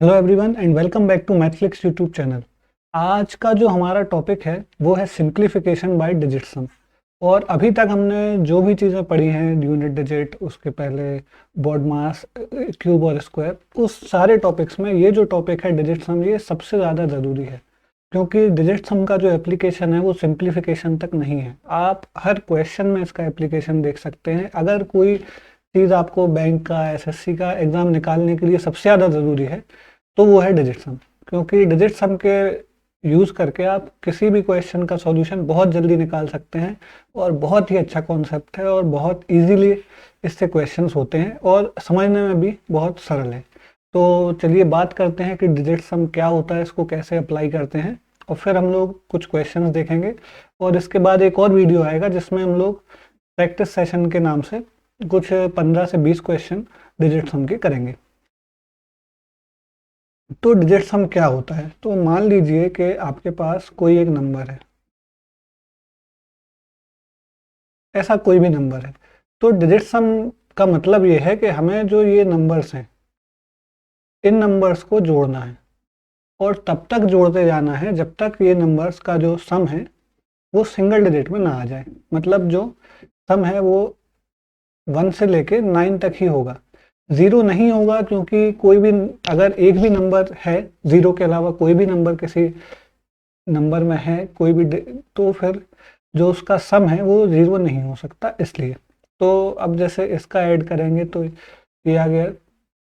Hello everyone and welcome back to Mathflix YouTube channel. आज का जो हमारा टॉपिक है वो है सिंप्लीफिकेशन बाय डिजिट सम। और अभी तक हमने जो भी चीज़ें पढ़ी हैं, यूनिट डिजिट, उसके पहले बॉड मास, क्यूब और स्क्वायर, उस सारे टॉपिक्स में ये जो टॉपिक है डिजिट सम, ये सबसे ज़्यादा ज़रूरी है। क्योंकि डिजिट सम का जो एप्लीकेशन है वो सिंप्लीफिकेशन तक नहीं है। आप हर क्वेश्चन में इसका एप्लीकेशन देख सकते हैं। अगर कोई चीज़ आपको बैंक का, एसएससी का एग्ज़ाम निकालने के लिए सबसे ज़्यादा ज़रूरी है तो वो है डिजिट सम। क्योंकि डिजिट सम के यूज़ करके आप किसी भी क्वेश्चन का सॉल्यूशन बहुत जल्दी निकाल सकते हैं। और बहुत ही अच्छा कॉन्सेप्ट है और बहुत इजीली इससे क्वेश्चंस होते हैं और समझने में भी बहुत सरल है। तो चलिए बात करते हैं कि डिजिट सम क्या होता है, इसको कैसे अप्लाई करते हैं, और फिर हम लोग कुछ क्वेश्चंस देखेंगे। और इसके बाद एक और वीडियो आएगा जिसमें हम लोग प्रैक्टिस सेशन के नाम से कुछ 15 से 20 क्वेश्चन डिजिट सम के करेंगे। तो डिजिट सम क्या होता है? तो मान लीजिए कि आपके पास कोई एक नंबर है, ऐसा कोई भी नंबर है। तो डिजिट सम का मतलब ये है कि हमें जो ये नंबर्स हैं, इन नंबर्स को जोड़ना है और तब तक जोड़ते जाना है जब तक ये नंबर्स का जो सम है वो सिंगल डिजिट में ना आ जाए। मतलब जो सम है वो 1 से लेके 9 तक ही होगा, ज़ीरो नहीं होगा। क्योंकि कोई भी, अगर एक भी नंबर है, ज़ीरो के अलावा कोई भी नंबर किसी नंबर में है कोई भी, तो फिर जो उसका सम है वो ज़ीरो नहीं हो सकता। इसलिए तो अब जैसे इसका ऐड करेंगे तो ये आ गया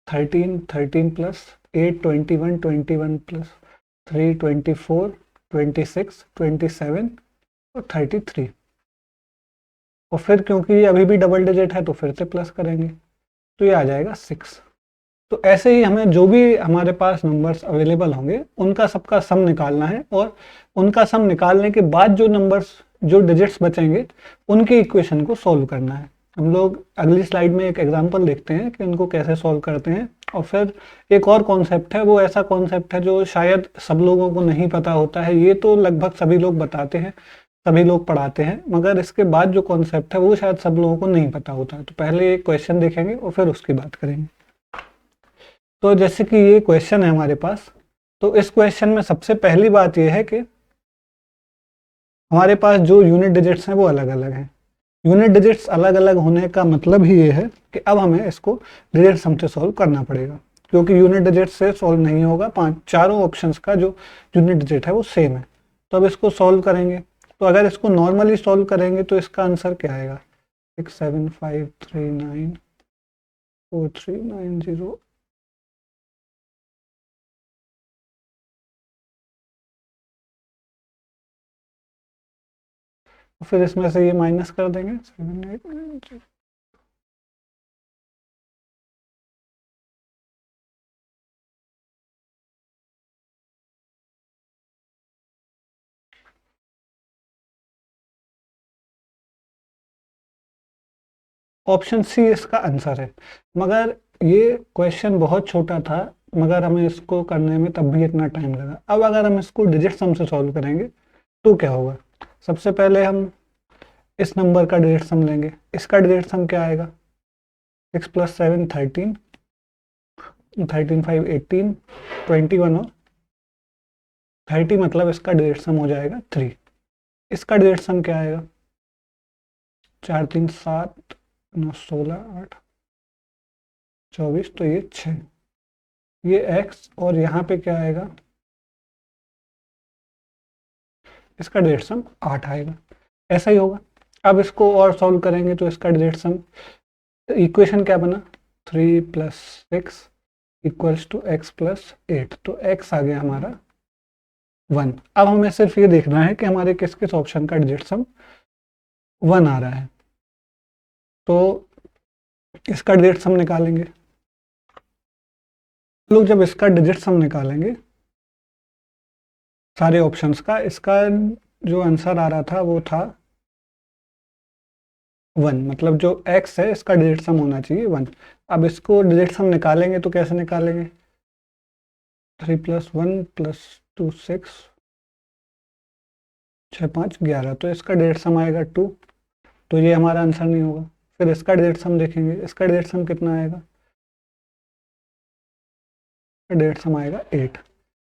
13, 13 प्लस 8 21, 21 प्लस 3 24, 26, 27 और 33। और फिर क्योंकि ये अभी भी डबल डिजिट है तो फिर से प्लस करेंगे तो ये आ जाएगा 6। तो ऐसे ही हमें जो भी हमारे पास नंबर्स अवेलेबल होंगे उनका सबका सम निकालना है, और उनका सम निकालने के बाद जो नंबर्स, जो डिजिट्स बचेंगे, उनके इक्वेशन को सॉल्व करना है। हम लोग अगली स्लाइड में एक एग्जांपल देखते हैं कि उनको कैसे सॉल्व करते हैं। और फिर एक और कॉन्सेप्ट है, वो ऐसा कॉन्सेप्ट है जो शायद सब लोगों को नहीं पता होता है। ये तो लगभग सभी लोग बताते हैं, सभी लोग पढ़ाते हैं, मगर इसके बाद जो कॉन्सेप्ट है वो शायद सब लोगों को नहीं पता होता है। तो पहले एक क्वेश्चन देखेंगे और फिर उसकी बात करेंगे। तो जैसे कि ये क्वेश्चन है हमारे पास, तो इस क्वेश्चन में सबसे पहली बात ये है कि हमारे पास जो यूनिट डिजिट्स हैं वो अलग अलग हैं। यूनिट डिजिट्स अलग अलग होने का मतलब ही ये है कि अब हमें इसको डिजिट सम से सॉल्व करना पड़ेगा। क्योंकि यूनिट डिजिट से सॉल्व नहीं होगा, पांच चारों ऑप्शंस का जो यूनिट डिजिट है वो सेम है। तो अब इसको सॉल्व करेंगे, तो अगर इसको नॉर्मली सॉल्व करेंगे तो इसका आंसर क्या आएगा? 675394390। फिर इसमें से ये माइनस कर देंगे, 7890। ऑप्शन सी इसका आंसर है। मगर ये क्वेश्चन बहुत छोटा था, मगर हमें इसको करने में तब भी इतना टाइम लगा। अब अगर हम इसको डिजिट सम से सॉल्व करेंगे तो क्या होगा? सबसे पहले हम इस नंबर का डिजिट सम लेंगे। इसका डिजिट सम क्या आएगा? 6 प्लस 7 13, 13 5 18, 21 और 30, मतलब इसका डिजिट सम हो जाएगा 3। इसका डिजिट सम क्या आएगा? 4 3 7 9 16 8 24, तो ये 6। ये x, और यहाँ पे क्या आएगा? इसका डिजिट सम 8 आएगा। ऐसा ही होगा। अब इसको और सॉल्व करेंगे तो इसका डिजिट सम, इक्वेशन क्या बना? 3 plus 6 equals to x plus 8। तो x आ गया हमारा 1। अब हमें सिर्फ ये देखना है कि हमारे किस किस ऑप्शन का डिजिट सम 1 आ रहा है। तो इसका डिजिट सम निकालेंगे। लोग जब इसका डिजिट सम निकालेंगे सारे ऑप्शंस का, इसका जो आंसर आ रहा था वो था 1। मतलब जो x है इसका डिजिट सम होना चाहिए 1। अब इसको डिजिट सम निकालेंगे तो कैसे निकालेंगे? 3 प्लस 1 प्लस 2 6, 6 5 11, तो इसका डिजिट सम आएगा 2। तो ये हमारा आंसर नहीं होगा। फिर इसका डिजिट सम देखेंगे, इसका डिजिट सम कितना आएगा? डिजिट सम आएगा 8,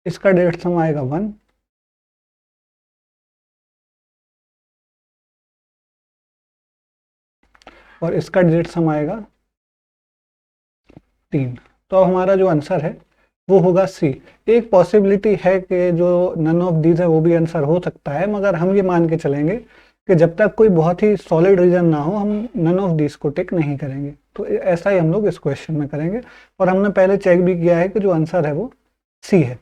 इसका डिजिट सम आएगा 1, और इसका डिजिट सम आएगा 3। तो अब हमारा जो आंसर है वो होगा सी। एक पॉसिबिलिटी है कि जो नन ऑफ दीज है वो भी आंसर हो सकता है, मगर हम ये मान के चलेंगे कि जब तक कोई बहुत ही सॉलिड रीजन ना हो हम नन ऑफ दीज को टिक नहीं करेंगे। तो ऐसा ही हम लोग इस क्वेश्चन में करेंगे, और हमने पहले चेक भी किया है कि जो आंसर है वो सी है।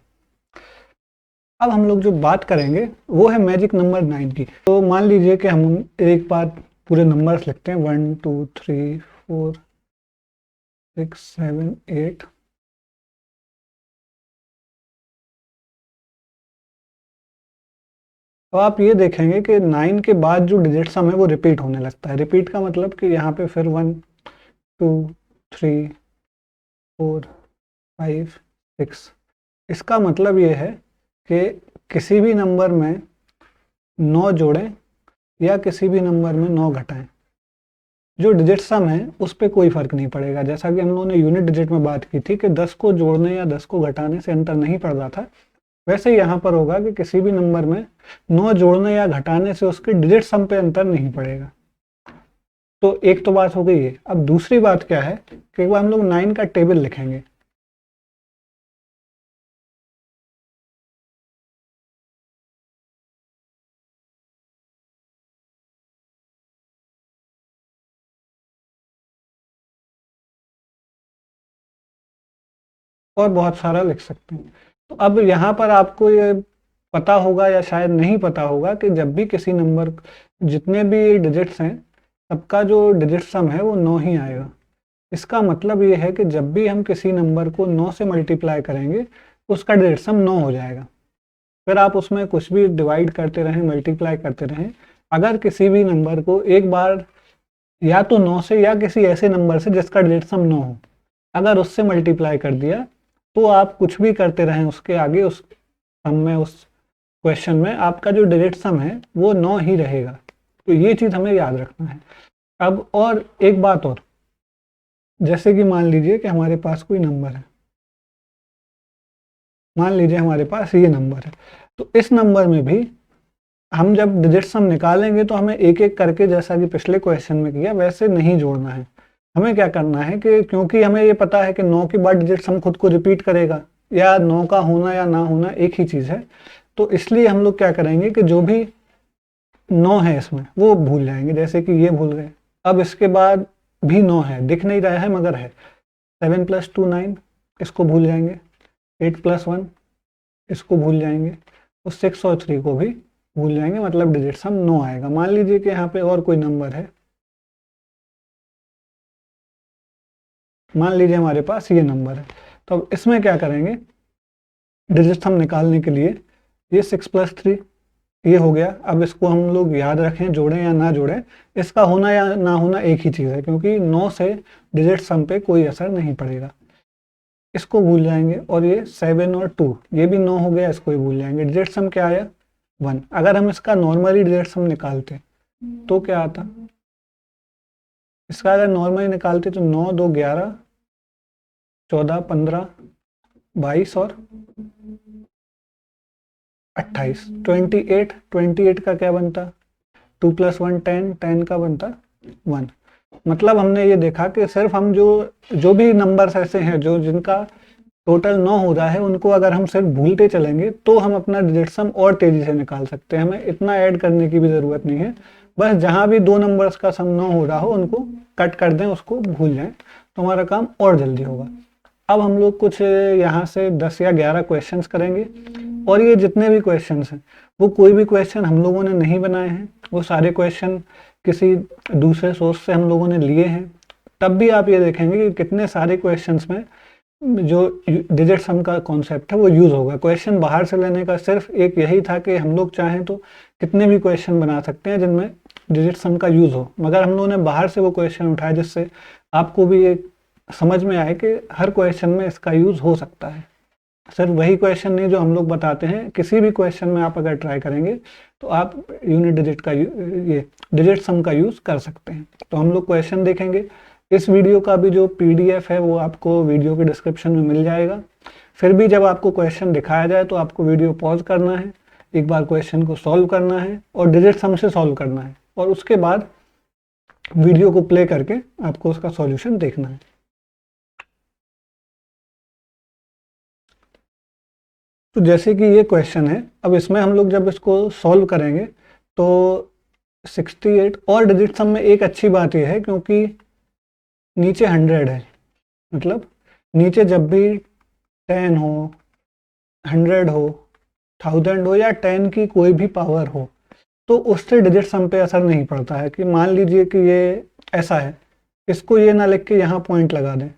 अब हम लोग जो बात करेंगे वो है मैजिक नंबर 9 की। तो मान लीजिए कि हम एक बार पूरे नंबर्स लिखते हैं, 1 2 3 4 6 7 8। तो आप ये देखेंगे कि 9 के बाद जो डिजिट सम है वो रिपीट होने लगता है। रिपीट का मतलब कि यहाँ पे फिर 1 2 3 4 5 6। इसका मतलब ये है कि किसी भी नंबर में 9 जोड़ें या किसी भी नंबर में 9 घटाएं, जो डिजिट सम है उस पर कोई फर्क नहीं पड़ेगा। जैसा कि हम लोगों ने यूनिट डिजिट में बात की थी कि 10 को जोड़ने या 10 को घटाने से अंतर नहीं पड़ रहा था, वैसे ही यहाँ पर होगा कि किसी भी नंबर में 9 जोड़ने या घटाने से उसके डिजिट सम पे अंतर नहीं पड़ेगा। तो एक तो बात हो गई है। अब दूसरी बात क्या है कि एक बार हम लोग 9 का टेबल लिखेंगे। और बहुत सारा लिख सकते हैं। तो अब यहाँ पर आपको ये पता होगा या शायद नहीं पता होगा कि जब भी किसी नंबर, जितने भी डिजिट्स हैं सबका जो डिजिट सम है वो 9 ही आएगा। इसका मतलब ये है कि जब भी हम किसी नंबर को 9 से मल्टीप्लाई करेंगे उसका डिजिट सम 9 हो जाएगा। फिर आप उसमें कुछ भी डिवाइड करते रहें, मल्टीप्लाई करते रहें, अगर किसी भी नंबर को एक बार या तो 9 से या किसी ऐसे नंबर से जिसका डिजिट सम 9 हो, अगर उससे मल्टीप्लाई कर दिया तो आप कुछ भी करते रहें उसके आगे, उस सम में, उस क्वेश्चन में आपका जो डिजिट सम है वो 9 ही रहेगा। तो ये चीज़ हमें याद रखना है। अब और एक बात और, जैसे कि मान लीजिए कि हमारे पास कोई नंबर है, मान लीजिए हमारे पास ये नंबर है, तो इस नंबर में भी हम जब डिजिट सम निकालेंगे तो हमें एक एक करके, जैसा कि पिछले क्वेश्चन में किया वैसे नहीं जोड़ना है। हमें क्या करना है कि क्योंकि हमें ये पता है कि 9 के बाद डिजिट सम खुद को रिपीट करेगा, या 9 का होना या ना होना एक ही चीज़ है, तो इसलिए हम लोग क्या करेंगे कि जो भी 9 है इसमें वो भूल जाएंगे। जैसे कि ये भूल गए, अब इसके बाद भी 9 है, दिख नहीं रहा है मगर है। 7 + 2 9, इसको भूल जाएंगे। 8 + 1, इसको भूल जाएंगे। और 6 और 3 को भी भूल जाएंगे, मतलब डिजिट सम 9 आएगा। मान लीजिए कि यहाँ पे और कोई नंबर है, मान लीजिए हमारे पास ये नंबर है, तो अब इसमें क्या करेंगे, डिजिट सम निकालने के लिए ये 6 + 3 ये हो गया। अब इसको हम लोग याद रखें, जोड़ें या ना जोड़ें, इसका होना या ना होना एक ही चीज़ है, क्योंकि 9 से डिजिट सम पे कोई असर नहीं पड़ेगा। इसको भूल जाएंगे। और ये 7 और 2 ये भी 9 हो गया, इसको ही भूल जाएंगे। डिजिट सम क्या आया, 1। अगर हम इसका नॉर्मली डिजिट सम निकालते तो क्या आता, इसका अगर नॉर्मली निकालते तो 9 2 11 14 15 22 और 28, 28 का क्या बनता, 2 + 1 10, 10 का बनता 1। मतलब हमने ये देखा कि सिर्फ हम जो भी नंबर्स ऐसे हैं जो जिनका टोटल 9 हो रहा है, उनको अगर हम सिर्फ भूलते चलेंगे तो हम अपना डिजिट सम और तेजी से निकाल सकते हैं। हमें इतना ऐड करने की भी ज़रूरत नहीं है, बस जहाँ भी 2 नंबर्स का सम 9 हो रहा हो उनको कट कर दें, उसको भूल जाएं, तो हमारा काम और जल्दी होगा। अब हम लोग कुछ यहाँ से 10 या 11 क्वेश्चंस करेंगे, और ये जितने भी क्वेश्चंस हैं वो कोई भी क्वेश्चन हम लोगों ने नहीं बनाए हैं, वो सारे क्वेश्चन किसी दूसरे सोर्स से हम लोगों ने लिए हैं। तब भी आप ये देखेंगे कि कितने सारे क्वेश्चंस में जो डिजिट सम का कॉन्सेप्ट है वो यूज़ होगा। क्वेश्चन बाहर से लेने का सिर्फ एक यही था कि हम लोग चाहें तो कितने भी क्वेश्चन बना सकते हैं जिनमें डिजिट सम का यूज़ हो, मगर हम लोगों ने बाहर से वो क्वेश्चन उठाया जिससे आपको भी एक समझ में आए कि हर क्वेश्चन में इसका यूज़ हो सकता है। सिर्फ वही क्वेश्चन नहीं जो हम लोग बताते हैं, किसी भी क्वेश्चन में आप अगर ट्राई करेंगे तो आप यूनिट डिजिट का ये डिजिट सम का यूज़ कर सकते हैं। तो हम लोग क्वेश्चन देखेंगे। इस वीडियो का भी जो PDF है वो आपको वीडियो के डिस्क्रिप्शन में मिल जाएगा। फिर भी जब आपको क्वेश्चन दिखाया जाए तो आपको वीडियो पॉज करना है, एक बार क्वेश्चन को सॉल्व करना है और डिजिट सम से सॉल्व करना है, और उसके बाद वीडियो को प्ले करके आपको उसका सॉल्यूशन देखना है। तो जैसे कि ये क्वेश्चन है, अब इसमें हम लोग जब इसको सॉल्व करेंगे तो 68 और डिजिट सम में एक अच्छी बात यह है क्योंकि नीचे 100 है, मतलब नीचे जब भी 10 हो, 100 हो, 1000 हो या 10 की कोई भी पावर हो तो उससे डिजिट सम पे असर नहीं पड़ता है। कि मान लीजिए कि ये ऐसा है, इसको ये ना लिख के यहाँ पॉइंट लगा दें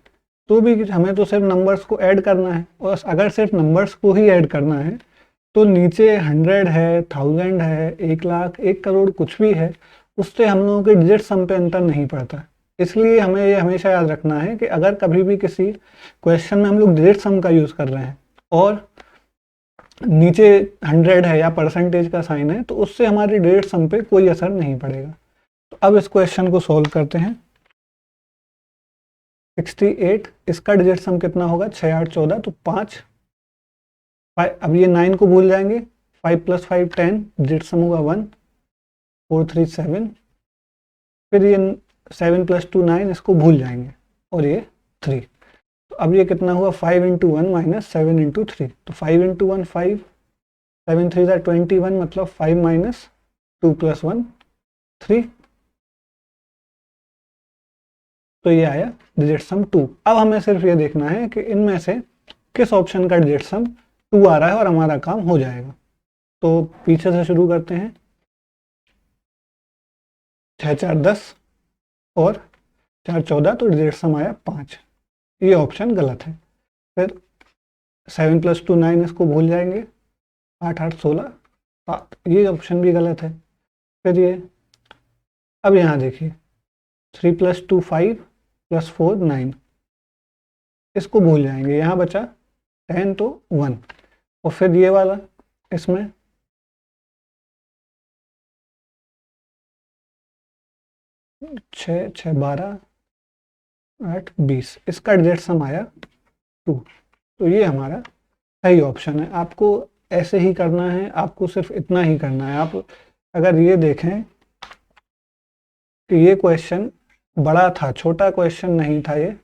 तो भी हमें तो सिर्फ नंबर्स को ऐड करना है, और अगर सिर्फ नंबर्स को ही ऐड करना है तो नीचे 100 है, 1000 है, 1,00,000, 1,00,00,000 कुछ भी है, उससे हम लोगों के डिजिट सम पे अंतर नहीं पड़ता। इसलिए हमें ये हमेशा याद रखना है कि अगर कभी भी किसी क्वेश्चन में हम लोग डिजिट सम का यूज़ कर रहे हैं और नीचे 100 है या परसेंटेज का साइन है तो उससे हमारी डिजिट सम पे कोई असर नहीं पड़ेगा। तो अब इस क्वेश्चन को सॉल्व करते हैं। 68, इसका डिजिट सम कितना होगा, 6 8 14, तो 5। अब ये 9 को भूल जाएंगे, 5 + 5 10, डिजिट सम होगा 1 4 3 7। फिर ये 7 + 2 9, इसको भूल जाएंगे और ये 3। तो अब ये कितना हुआ, 5 × 1 - 7 × 3, तो 5 × 1 5, 7 3 21, मतलब 5 - 2 + 1 3। तो ये आया डिजिट सम 2। अब हमें सिर्फ ये देखना है कि इनमें से किस ऑप्शन का डिजिट सम 2 आ रहा है और हमारा काम हो जाएगा। तो पीछे से शुरू करते हैं। 6 4 10 और 4 14, तो डिजिट सम आया 5। ये ऑप्शन गलत है। फिर 7 + 2 9, इसको भूल जाएंगे, 8 8 16 7, ये ऑप्शन भी गलत है। फिर ये अब यहाँ देखिए 3 + 2 5 + 4 9, इसको भूल जाएंगे, यहाँ बचा 10 तो 1। और फिर ये वाला, इसमें 6 6 12 8 20, इसका डिजिट सम आया 2। तो ये हमारा सही ऑप्शन है। आपको ऐसे ही करना है, आपको सिर्फ इतना ही करना है। आप अगर ये देखें कि ये क्वेश्चन बड़ा था, छोटा क्वेश्चन नहीं था ये,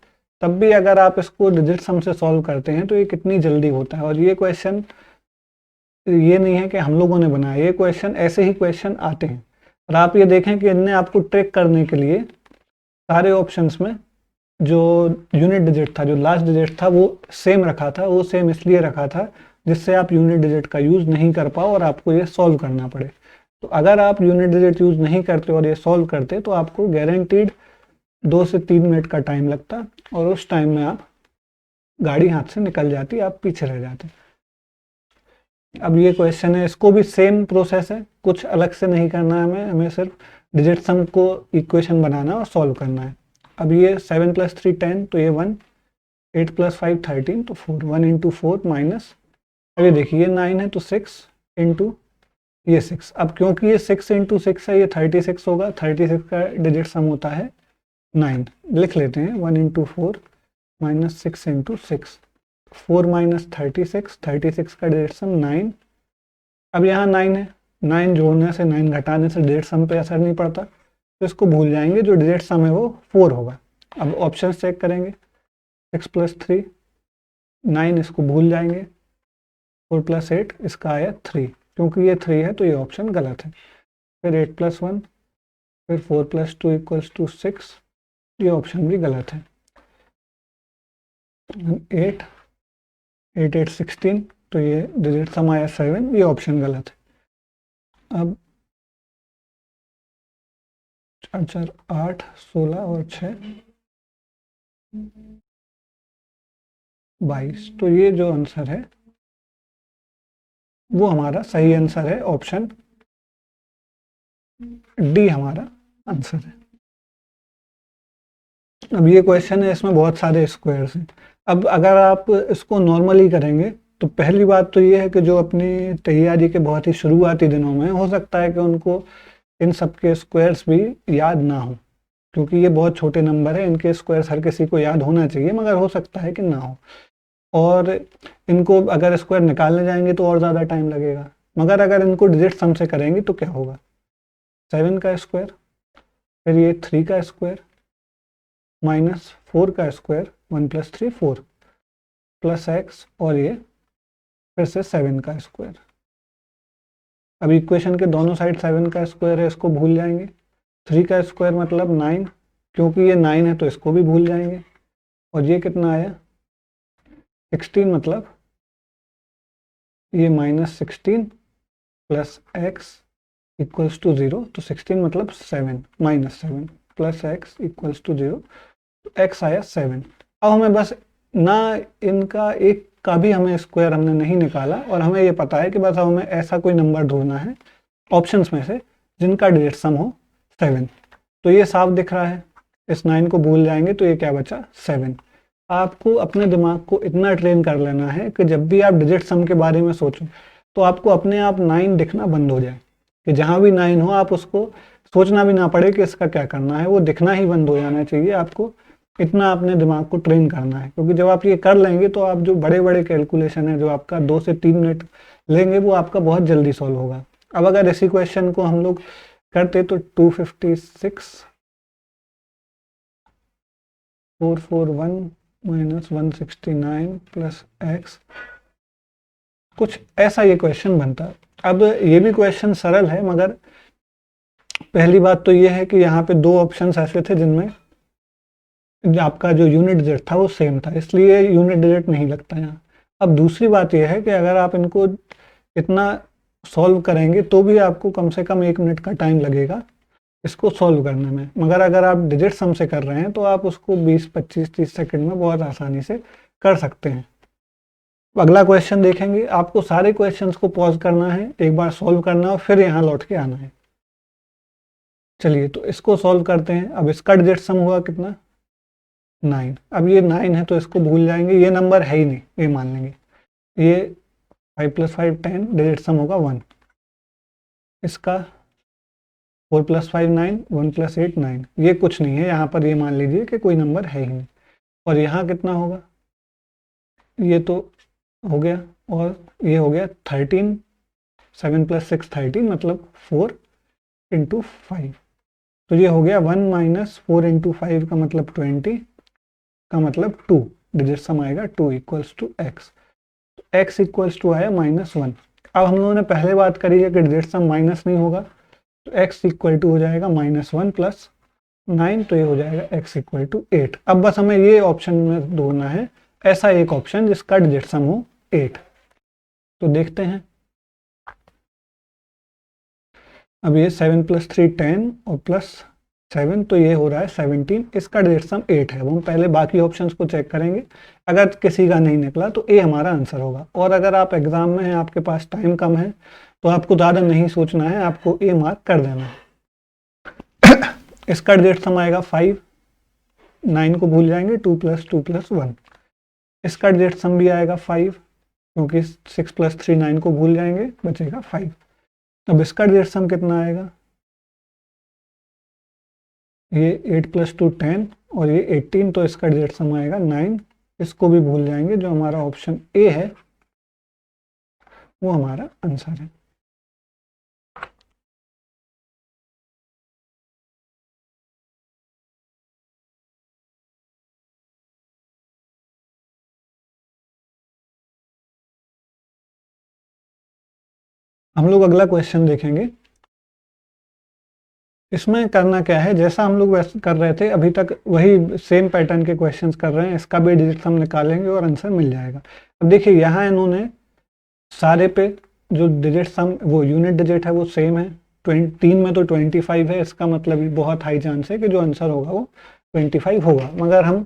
तब भी अगर आप इसको डिजिट सम से सॉल्व करते हैं तो ये कितनी जल्दी होता है। और ये क्वेश्चन ये नहीं है कि हम लोगों ने बनाया, ये क्वेश्चन ऐसे ही क्वेश्चन आते हैं। और आप ये देखें कि इनने आपको ट्रिक करने के लिए सारे ऑप्शंस में जो यूनिट डिजिट था, जो लास्ट डिजिट था, वो सेम रखा था। वो सेम इसलिए रखा था जिससे आप यूनिट डिजिट का यूज़ नहीं कर पाओ और आपको ये सॉल्व करना पड़े। तो अगर आप यूनिट डिजिट यूज़ नहीं करते और ये सॉल्व करते तो आपको गारंटीड 2 से 3 मिनट का टाइम लगता, और उस टाइम में आप गाड़ी हाथ से निकल जाती, आप पीछे रह जाते। अब ये क्वेश्चन है, इसको भी सेम प्रोसेस है, कुछ अलग से नहीं करना है हमें सिर्फ डिजिट सम को इक्वेशन बनाना और सॉल्व करना है। अब ये 7 + 3 10, तो ये 1, 8 + 5 13, तो 4, 1 × 4 माइनस, अब ये देखिए ये 9 है तो 6 × ये 6। अब क्योंकि ये 6 × 6 है, ये 36 होगा। 36 का डिजिट सम होता है 9, लिख लेते हैं 1 × 4 - 6 × 6, 4 - 36, 36 का डिजिट सम 9। अब यहाँ 9 है, 9 जोड़ने से 9 घटाने से डिजिट सम पे असर नहीं पड़ता, तो इसको भूल जाएंगे, जो डिजिट सम है वो 4 होगा। अब ऑप्शन चेक करेंगे, 6 + 3 9, इसको भूल जाएंगे, 4 + 8, इसका आया 3, क्योंकि ये 3 है तो ये ऑप्शन गलत है। फिर 8 + 1, फिर 4 + 2 = 6, ये ऑप्शन भी गलत है। 8 8 8 16, तो ये डिजिट सम आया 7, ये ऑप्शन गलत है। अब 4 4 8 16 और 6 22, तो ये जो आंसर है वो हमारा सही आंसर है, ऑप्शन डी हमारा आंसर है। अब ये क्वेश्चन है, इसमें बहुत सारे स्क्वायर्स हैं। अब अगर आप इसको नॉर्मली करेंगे तो पहली बात तो ये है कि जो अपनी तैयारी के बहुत ही शुरुआती दिनों में हो सकता है कि उनको इन सब के स्क्वायर्स भी याद ना हो, क्योंकि ये बहुत छोटे नंबर है, इनके स्क्वायर्स हर किसी को याद होना चाहिए, मगर हो सकता है कि ना हो। और इनको अगर स्क्वायर निकालने जाएंगे तो और ज़्यादा टाइम लगेगा। मगर अगर इनको डिजिट सम से करेंगे तो क्या होगा, 7 का स्क्वायर, फिर ये 3 का स्क्वायर माइनस 4 का स्क्वायर, 1 + 3 4 प्लस एक्स, और ये फिर से 7 का स्क्वायर। अब इक्वेशन के दोनों साइड 7 का स्क्वायर है, इसको भूल जाएंगे। 3 का स्क्वायर मतलब 9, क्योंकि ये 9 है तो इसको भी भूल जाएंगे। और ये कितना आया 16, मतलब ये -16 प्लस एक्स इक्वल्स टू 0, तो 16 मतलब 7 -7 प्लस एक्स इक्वल्स टू 0, तो एक्स आया 7। अब हमें बस ना इनका एक का भी हमें स्क्वायर हमने नहीं निकाला, और हमें ये पता है कि बस हमें ऐसा कोई नंबर ढूंढना है ऑप्शंस में से जिनका डिजिट सम हो 7। तो ये साफ दिख रहा है, इस 9 को भूल जाएंगे तो ये क्या बचा 7। आपको अपने दिमाग को इतना ट्रेन कर लेना है कि जब भी आप डिजिट सम के बारे में सोचो तो आपको अपने आप 9 दिखना बंद हो जाए, कि जहाँ भी 9 हो आप उसको सोचना भी ना पड़े कि इसका क्या करना है, वो दिखना ही बंद हो जाना चाहिए। आपको इतना अपने दिमाग को ट्रेन करना है, क्योंकि जब आप ये कर लेंगे तो आप जो बड़े बड़े कैलकुलेशन है जो आपका 2 से 3 मिनट लेंगे वो आपका बहुत जल्दी सॉल्व होगा। अब अगर इसी क्वेश्चन को हम लोग करते तो 256 441 -169 प्लस एक्स, कुछ ऐसा ये क्वेश्चन बनता। अब ये भी क्वेश्चन सरल है, मगर पहली बात तो ये है कि यहाँ पे 2 ऑप्शंस ऐसे थे जिनमें आपका जो यूनिट डिजिट था वो सेम था, इसलिए यूनिट डिजिट नहीं लगता यहाँ। अब दूसरी बात यह है कि अगर आप इनको इतना सॉल्व करेंगे तो भी आपको कम से कम 1 मिनट का टाइम लगेगा इसको सॉल्व करने में, मगर अगर आप डिजिट सम से कर रहे हैं तो आप उसको 20, 25, 30 सेकंड में बहुत आसानी से कर सकते हैं। अगला क्वेश्चन देखेंगे, आपको सारे क्वेश्चंस को पॉज करना है, एक बार सॉल्व करना है, फिर यहाँ लौट के आना है। चलिए तो इसको सॉल्व करते हैं। अब इसका डिजिट सम हुआ कितना 9। अब ये 9 है तो इसको भूल जाएंगे, ये नंबर है ही नहीं, ये मान लेंगे। ये 5 + 5 10, डिजिट सम होगा 1। इसका 4 + 5 9, 1 + 8 9, ये कुछ नहीं है, यहाँ पर ये मान लीजिए कि कोई नंबर है ही नहीं। और यहाँ कितना होगा, ये तो हो गया, और ये हो गया 13, 7 + 6 13, मतलब 4 × 5, तो ये हो गया 1 - 4 × 5 का मतलब 20 का मतलब 2, डिजिट सम आएगा 2 = x। x = आया -1। अब हम लोगों ने पहले बात करी है कि डिजिट सम माइनस नहीं होगा, तो x = हो जाएगा -1 + 9, तो ये हो जाएगा x = 8। अब बस हमें ये ऑप्शन में ढूंढना है ऐसा एक ऑप्शन जिसका डिजिट सम हो 8। तो देखते हैं। अब ये 7 + 3 10 और +7, तो ये हो रहा है 17, इसका डिजिट सम 8 है। वो हम पहले बाकी ऑप्शंस को चेक करेंगे, अगर किसी का नहीं निकला तो ए हमारा आंसर होगा। और अगर आप एग्जाम में हैं, आपके पास टाइम कम है, तो आपको ज़्यादा नहीं सोचना है, आपको ए मार्क कर देना है। इसका डिजिट सम आएगा 5, 9 को भूल जाएंगे, 2 + 2 + 1। इसका डिजिट सम भी आएगा 5, क्योंकि 6 + 3 9 को भूल जाएंगे, बचेगा 5। अब इसका डिजिट सम कितना आएगा, ये 8 + 2 10 और ये 18, तो इसका डिजिट सम आएगा 9। इसको भी भूल जाएंगे, जो हमारा ऑप्शन ए है वो हमारा आंसर है। हम लोग अगला क्वेश्चन देखेंगे। इसमें करना क्या है, जैसा हम लोग वैसे कर रहे थे अभी तक, वही सेम पैटर्न के क्वेश्चंस कर रहे हैं। इसका भी डिजिट सम निकालेंगे और आंसर मिल जाएगा। अब देखिए यहाँ इन्होंने सारे पे जो डिजिट सम, वो यूनिट डिजिट है वो सेम है। 3 में तो 25 है, इसका मतलब बहुत हाई चांस है कि जो आंसर होगा वो 25 होगा। मगर हम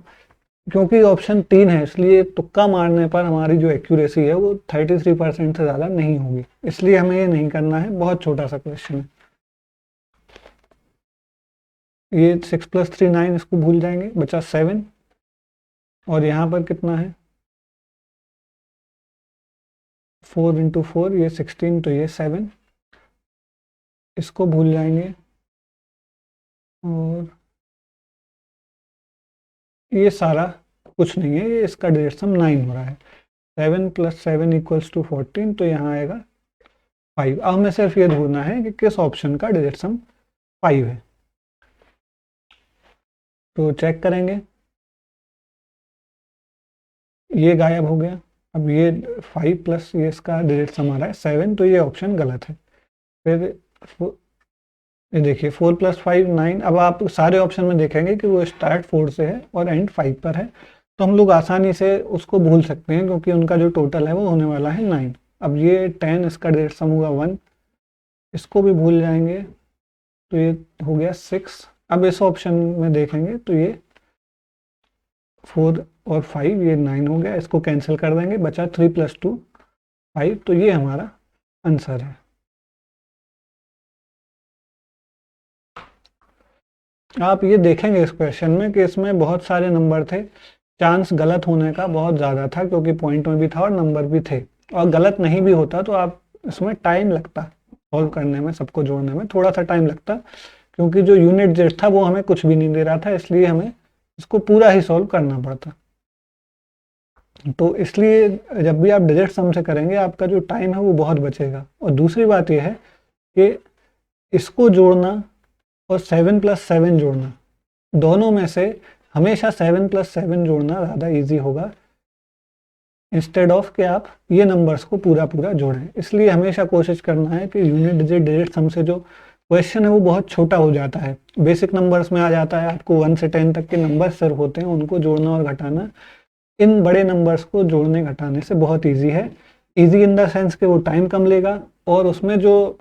क्योंकि ऑप्शन 3 है, इसलिए तुक्का मारने पर हमारी जो एक्यूरेसी है वो 33% से ज़्यादा नहीं होगी, इसलिए हमें ये नहीं करना है। बहुत छोटा सा क्वेश्चन है ये। 6 + 3 9, इसको भूल जाएंगे, बचा 7। और यहाँ पर कितना है 4 × 4, ये 16, तो ये 7, इसको भूल जाएंगे। और ये सारा कुछ नहीं है, ये इसका डिजिट सम 9 हो रहा है। 7 + 7 = 14, तो यहाँ आएगा 5। अब हमें सिर्फ ये ढूंढना है कि किस ऑप्शन का डिजिट सम 5 है। तो चेक करेंगे, ये गायब हो गया। अब ये 5 प्लस ये इसका डिजिट सम आ रहा है 7, तो ये ऑप्शन गलत है। फिर ये देखिए 4 + 5 9। अब आप सारे ऑप्शन में देखेंगे कि वो स्टार्ट 4 से है और एंड 5 पर है, तो हम लोग आसानी से उसको भूल सकते हैं क्योंकि उनका जो टोटल है वो होने वाला है 9। अब ये 10, इसका डिजिट सम होगा 1, इसको भी भूल जाएंगे, तो ये हो गया 6। अब इस ऑप्शन में देखेंगे तो ये 4 और 5, ये 9 हो गया, इसको कैंसिल कर देंगे, बचा 3 + 2 5, तो ये हमारा आंसर है। आप ये देखेंगे इस क्वेश्चन में कि इसमें बहुत सारे नंबर थे, चांस गलत होने का बहुत ज़्यादा था क्योंकि पॉइंट में भी था और नंबर भी थे, और गलत नहीं भी होता तो आप इसमें टाइम लगता सॉल्व करने में, सबको जोड़ने में थोड़ा सा टाइम लगता, क्योंकि जो यूनिट जेड था वो हमें कुछ भी नहीं दे रहा था, इसलिए हमें इसको पूरा ही सॉल्व करना पड़ता। तो इसलिए जब भी आप डिजिट सम से करेंगे आपका जो टाइम है वो बहुत बचेगा। और दूसरी बात यह है कि इसको जोड़ना और 7 + 7 जोड़ना, दोनों में से हमेशा 7 + 7 जोड़ना ज़्यादा इजी होगा, इंस्टेड ऑफ कि आप ये नंबर्स को पूरा पूरा जोड़ें। इसलिए हमेशा कोशिश करना है कि यूनिट डिजिट डिजिट सम से जो क्वेश्चन है वो बहुत छोटा हो जाता है, बेसिक नंबर्स में आ जाता है, आपको 1 से 10 तक के नंबर सिर्फ होते हैं, उनको जोड़ना और घटाना इन बड़े नंबर्स को जोड़ने घटाने से बहुत ईजी है। ईजी इन द सेंस कि वो टाइम कम लेगा, और उसमें जो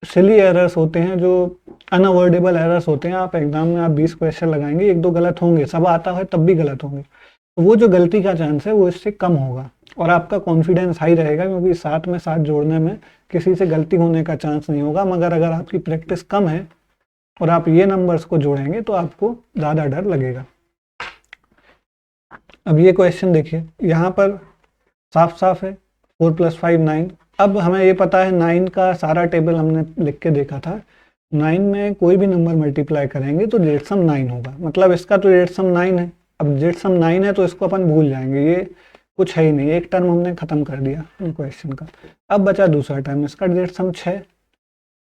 सिली एरर्स होते हैं, जो अनअवॉइडेबल एरर्स होते हैं, आप एग्जाम में आप 20 क्वेश्चन लगाएंगे, 1-2 गलत होंगे, सब आता है तब भी गलत होंगे, तो वो जो गलती का चांस है वो इससे कम होगा और आपका कॉन्फिडेंस हाई रहेगा, क्योंकि साथ में साथ जोड़ने में किसी से गलती होने का चांस नहीं होगा। मगर अगर आपकी प्रैक्टिस कम है और आप ये नंबर्स को जोड़ेंगे तो आपको ज़्यादा डर लगेगा। अब ये क्वेश्चन देखिए, यहाँ पर साफ साफ है 4 + 5 9। अब हमें ये पता है 9 का सारा टेबल हमने लिख के देखा था, 9 में कोई भी नंबर मल्टीप्लाई करेंगे तो डिजिट सम 9 होगा, मतलब इसका तो डिजिट सम 9 है। अब डिजिट सम 9 है तो इसको अपन भूल जाएंगे, ये कुछ है ही नहीं, एक टर्म हमने खत्म कर दिया क्वेश्चन का। अब बचा दूसरा टर्म, इसका डिजिट सम 6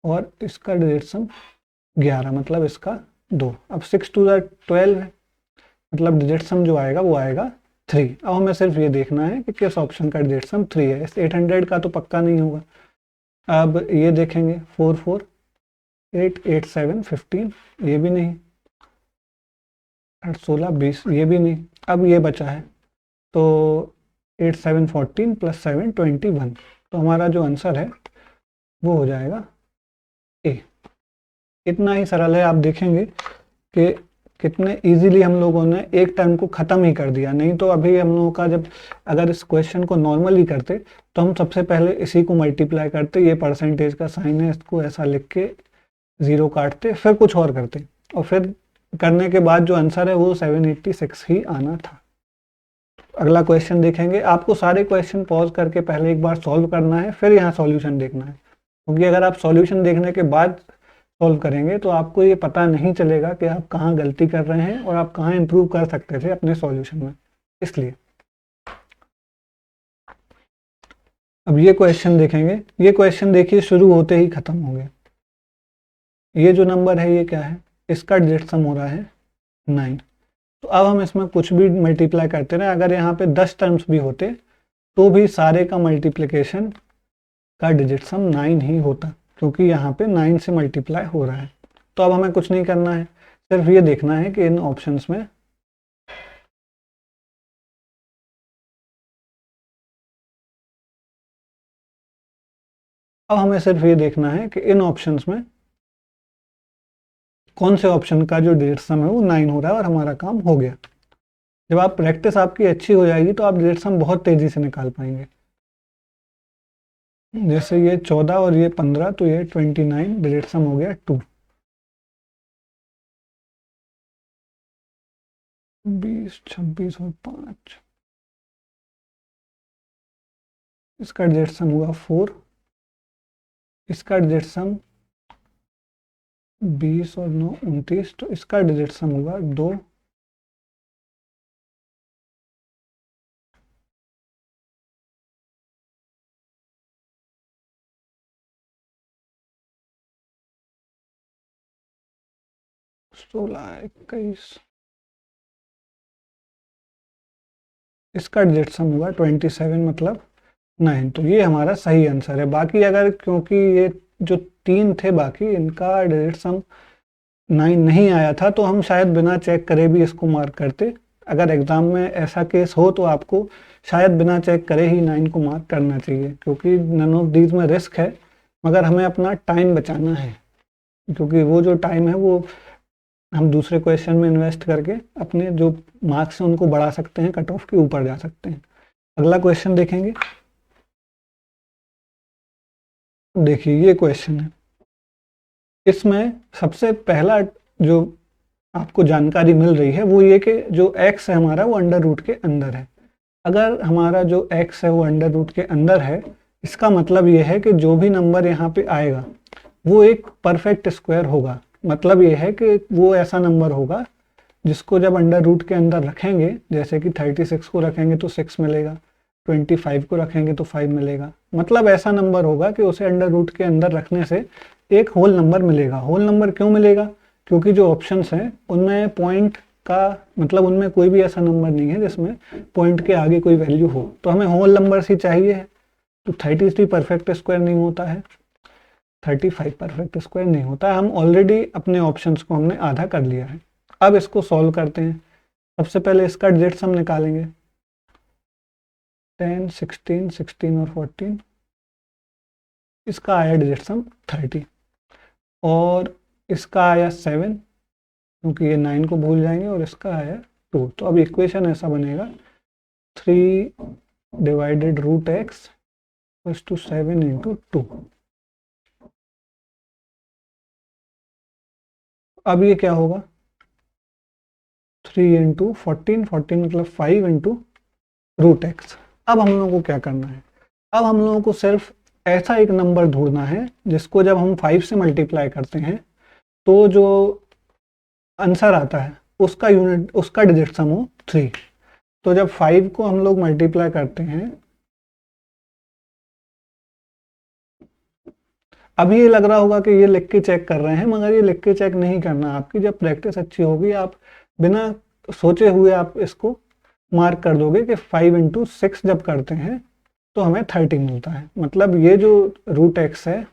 और इसका डिजिट सम 11, मतलब इसका 2। अब 6 × 2 = 12 है, मतलब डिजिट सम जो आएगा वो आएगा 3। अब हमें सिर्फ ये देखना है कि किस ऑप्शन का डिजिट सम 3 है। इस 800 का तो पक्का नहीं होगा। अब ये देखेंगे 4 4 8 8 7 15, ये भी नहीं, 8 16 20, ये भी नहीं। अब ये बचा है, तो 8 7 14 + 7 21, तो हमारा जो आंसर है वो हो जाएगा ए। इतना ही सरल है। आप देखेंगे कि कितने इजीली हम लोगों ने एक टर्म को ख़त्म ही कर दिया। नहीं तो अभी हम लोगों का जब अगर इस क्वेश्चन को नॉर्मली करते तो हम सबसे पहले इसी को मल्टीप्लाई करते, ये परसेंटेज का साइन है, इसको ऐसा लिख के 0 काटते, फिर कुछ और करते, और फिर करने के बाद जो आंसर है वो 786 ही आना था। अगला क्वेश्चन देखेंगे। आपको सारे क्वेश्चन पॉज करके पहले एक बार सॉल्व करना है, फिर यहाँ सॉल्यूशन देखना है, क्योंकि अगर आप सॉल्यूशन देखने के बाद सॉल्व करेंगे तो आपको ये पता नहीं चलेगा कि आप कहाँ गलती कर रहे हैं और आप कहाँ इंप्रूव कर सकते थे अपने सॉल्यूशन में। इसलिए अब ये क्वेश्चन देखेंगे। ये क्वेश्चन देखिए शुरू होते ही खत्म हो गया। ये जो नंबर है ये क्या है, इसका डिजिट सम हो रहा है 9। तो अब हम इसमें कुछ भी मल्टीप्लाई करते रहे, अगर यहाँ पे 10 टर्म्स भी होते तो भी सारे का मल्टीप्लिकेशन का डिजिट सम 9 ही होता, क्योंकि यहाँ पे 9 से मल्टीप्लाई हो रहा है। तो अब हमें कुछ नहीं करना है, सिर्फ ये देखना है कि इन ऑप्शंस में अब हमें सिर्फ ये देखना है कि इन ऑप्शंस में कौन से ऑप्शन का जो डिजिट सम है वो 9 हो रहा है, और हमारा काम हो गया। जब आप प्रैक्टिस आपकी अच्छी हो जाएगी तो आप डिजिट सम बहुत तेजी से निकाल पाएंगे। जैसे ये 14 और ये 15, तो ये 29, डिजिट सम हो गया 2। 20 26 और 5, इसका डिजिट सम हुआ 4। इसका डिजिट सम 20 और 9 29, तो इसका डिजिट सम होगा 2। 16, 21, इसका डिजिट सम होगा 27 मतलब 9। तो ये हमारा सही आंसर है। बाकी अगर, क्योंकि ये जो 3 थे बाकी, इनका डिजिट सम 9 नहीं आया था, तो हम शायद बिना चेक करे भी इसको मार्क करते। अगर एग्ज़ाम में ऐसा केस हो तो आपको शायद बिना चेक करे ही 9 को मार्क करना चाहिए, क्योंकि नन ऑफ दीज में रिस्क है, मगर हमें अपना टाइम बचाना है, क्योंकि वो जो टाइम है वो हम दूसरे क्वेश्चन में इन्वेस्ट करके अपने जो मार्क्स हैं उनको बढ़ा सकते हैं, कट ऑफ के ऊपर जा सकते हैं। अगला क्वेश्चन देखेंगे। देखिए ये क्वेश्चन है, इसमें सबसे पहला जो आपको जानकारी मिल रही है वो ये कि जो x है हमारा वो अंडर रूट के अंदर है। अगर हमारा जो x है वो अंडर रूट के अंदर है, इसका मतलब ये है कि जो भी नंबर यहाँ पे आएगा वो एक परफेक्ट स्क्वायर होगा। मतलब ये है कि वो ऐसा नंबर होगा जिसको जब अंडर रूट के अंदर रखेंगे, जैसे कि 36 को रखेंगे तो 6 मिलेगा, 25 को रखेंगे तो 5 मिलेगा। मतलब ऐसा नंबर होगा कि उसे अंडर रूट के अंदर रखने से एक होल नंबर मिलेगा। होल नंबर क्यों मिलेगा? क्योंकि जो ऑप्शंस हैं उनमें पॉइंट का मतलब उनमें कोई भी ऐसा नंबर नहीं है जिसमें पॉइंट के आगे कोई वैल्यू हो, तो हमें होल नंबर ही चाहिए। तो 33 परफेक्ट स्क्वायर नहीं होता है, 35 परफेक्ट स्क्वायर नहीं होता है। हम ऑलरेडी अपने ऑप्शंस को हमने आधा कर लिया है। अब इसको सॉल्व करते हैं। सबसे पहले इसका डिजिट सम निकालेंगे। 10, 16, 16 और 14, इसका आया डिजिट सम 30, और इसका आया 7 क्योंकि ये 9 को भूल जाएंगे, और इसका आया 2। तो अब इक्वेशन ऐसा बनेगा 3 divided root x equals to 7 into 2। अब ये क्या होगा, 3 इंटू 14, 14 मतलब 5 इंटू रूट एक्स। अब हम लोगों को क्या करना है, अब हम लोगों को सिर्फ ऐसा एक नंबर ढूंढना है जिसको जब हम 5 से मल्टीप्लाई करते हैं तो जो आंसर आता है उसका यूनिट, उसका डिजिट सम हो 3। तो जब 5 को हम लोग मल्टीप्लाई करते हैं, अभी ये लग रहा होगा कि ये लिख के चेक कर रहे हैं, मगर ये लिख के चेक नहीं करना। आपकी जब प्रैक्टिस अच्छी होगी आप बिना सोचे हुए आप इसको मार्क कर दोगे कि 5 इंटू 6 जब करते हैं तो हमें 30 मिलता है। मतलब ये जो रूट एक्स है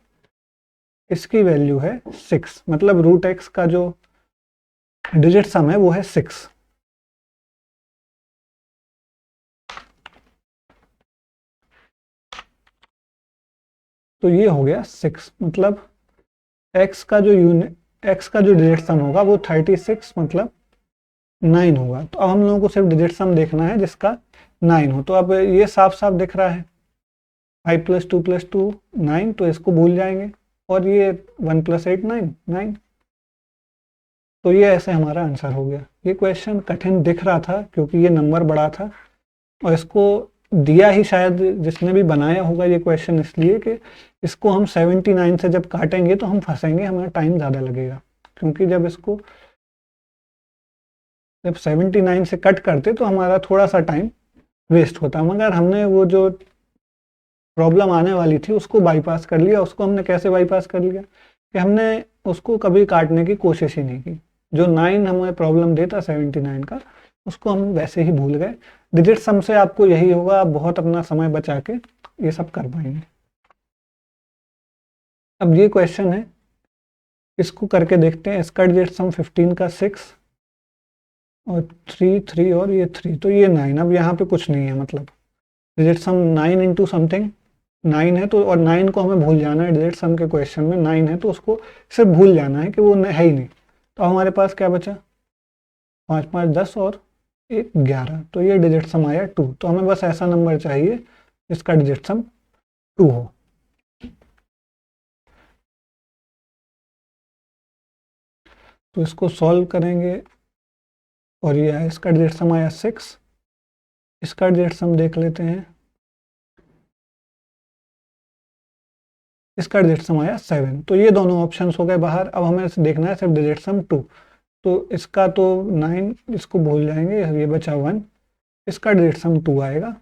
इसकी वैल्यू है 6, मतलब रूट एक्स का जो डिजिट सम है वो है 6। तो ये हो गया 6, मतलब x का जो डिजिट सम होगा वो 36 मतलब 9 होगा। तो अब हम लोगों को सिर्फ डिजिट सम देखना है जिसका 9 हो। तो अब ये साफ साफ दिख रहा है 5 + 2 + 2 9, तो इसको भूल जाएंगे, और ये 1 + 8 9 9। तो ये ऐसे हमारा आंसर हो गया। ये क्वेश्चन कठिन दिख रहा था क्योंकि ये नंबर बड़ा था, और इसको दिया ही शायद जिसने भी बनाया होगा ये क्वेश्चन इसलिए कि इसको हम 79 से जब काटेंगे तो हम फंसेंगे, हमारा टाइम ज़्यादा लगेगा। क्योंकि जब 79 से कट करते तो हमारा थोड़ा सा टाइम वेस्ट होता, मगर हमने वो जो प्रॉब्लम आने वाली थी उसको बाईपास कर लिया। उसको हमने कैसे बाईपास कर लिया कि हमने उसको कभी काटने की कोशिश ही नहीं की। जो 9 हमें प्रॉब्लम देता 79 का, उसको हम वैसे ही भूल गए। डिजिट सम से आपको यही होगा, आप बहुत अपना समय बचा के ये सब कर पाएंगे। अब ये क्वेश्चन है, इसको करके देखते हैं। इसका डिजिट सम 15 का 6 और 3 3 और ये 3, तो ये 9। अब यहाँ पे कुछ नहीं है, मतलब डिजिट सम 9 इंटू समथिंग 9 है, तो और 9 को हमें भूल जाना है। डिजिट सम के क्वेश्चन में 9 है तो उसको सिर्फ भूल जाना है कि वो है ही नहीं। तो हमारे पास क्या बचा, 5 5 10 और 1 11, तो ये डिजिट सम आया 2। तो हमें बस ऐसा नंबर चाहिए जिसका डिजिट सम 2 हो। तो इसको सॉल्व करेंगे, और ये है इसका डिजिट सम आया 6। इसका डिजिट सम देख लेते हैं, इसका डिजिट सम आया 7। तो ये दोनों ऑप्शंस हो गए बाहर। अब हमें देखना है सिर्फ डिजिट सम 2। तो इसका तो 9, इसको भूल जाएंगे, ये बचा 1, इसका डिजिट सम 2 आएगा।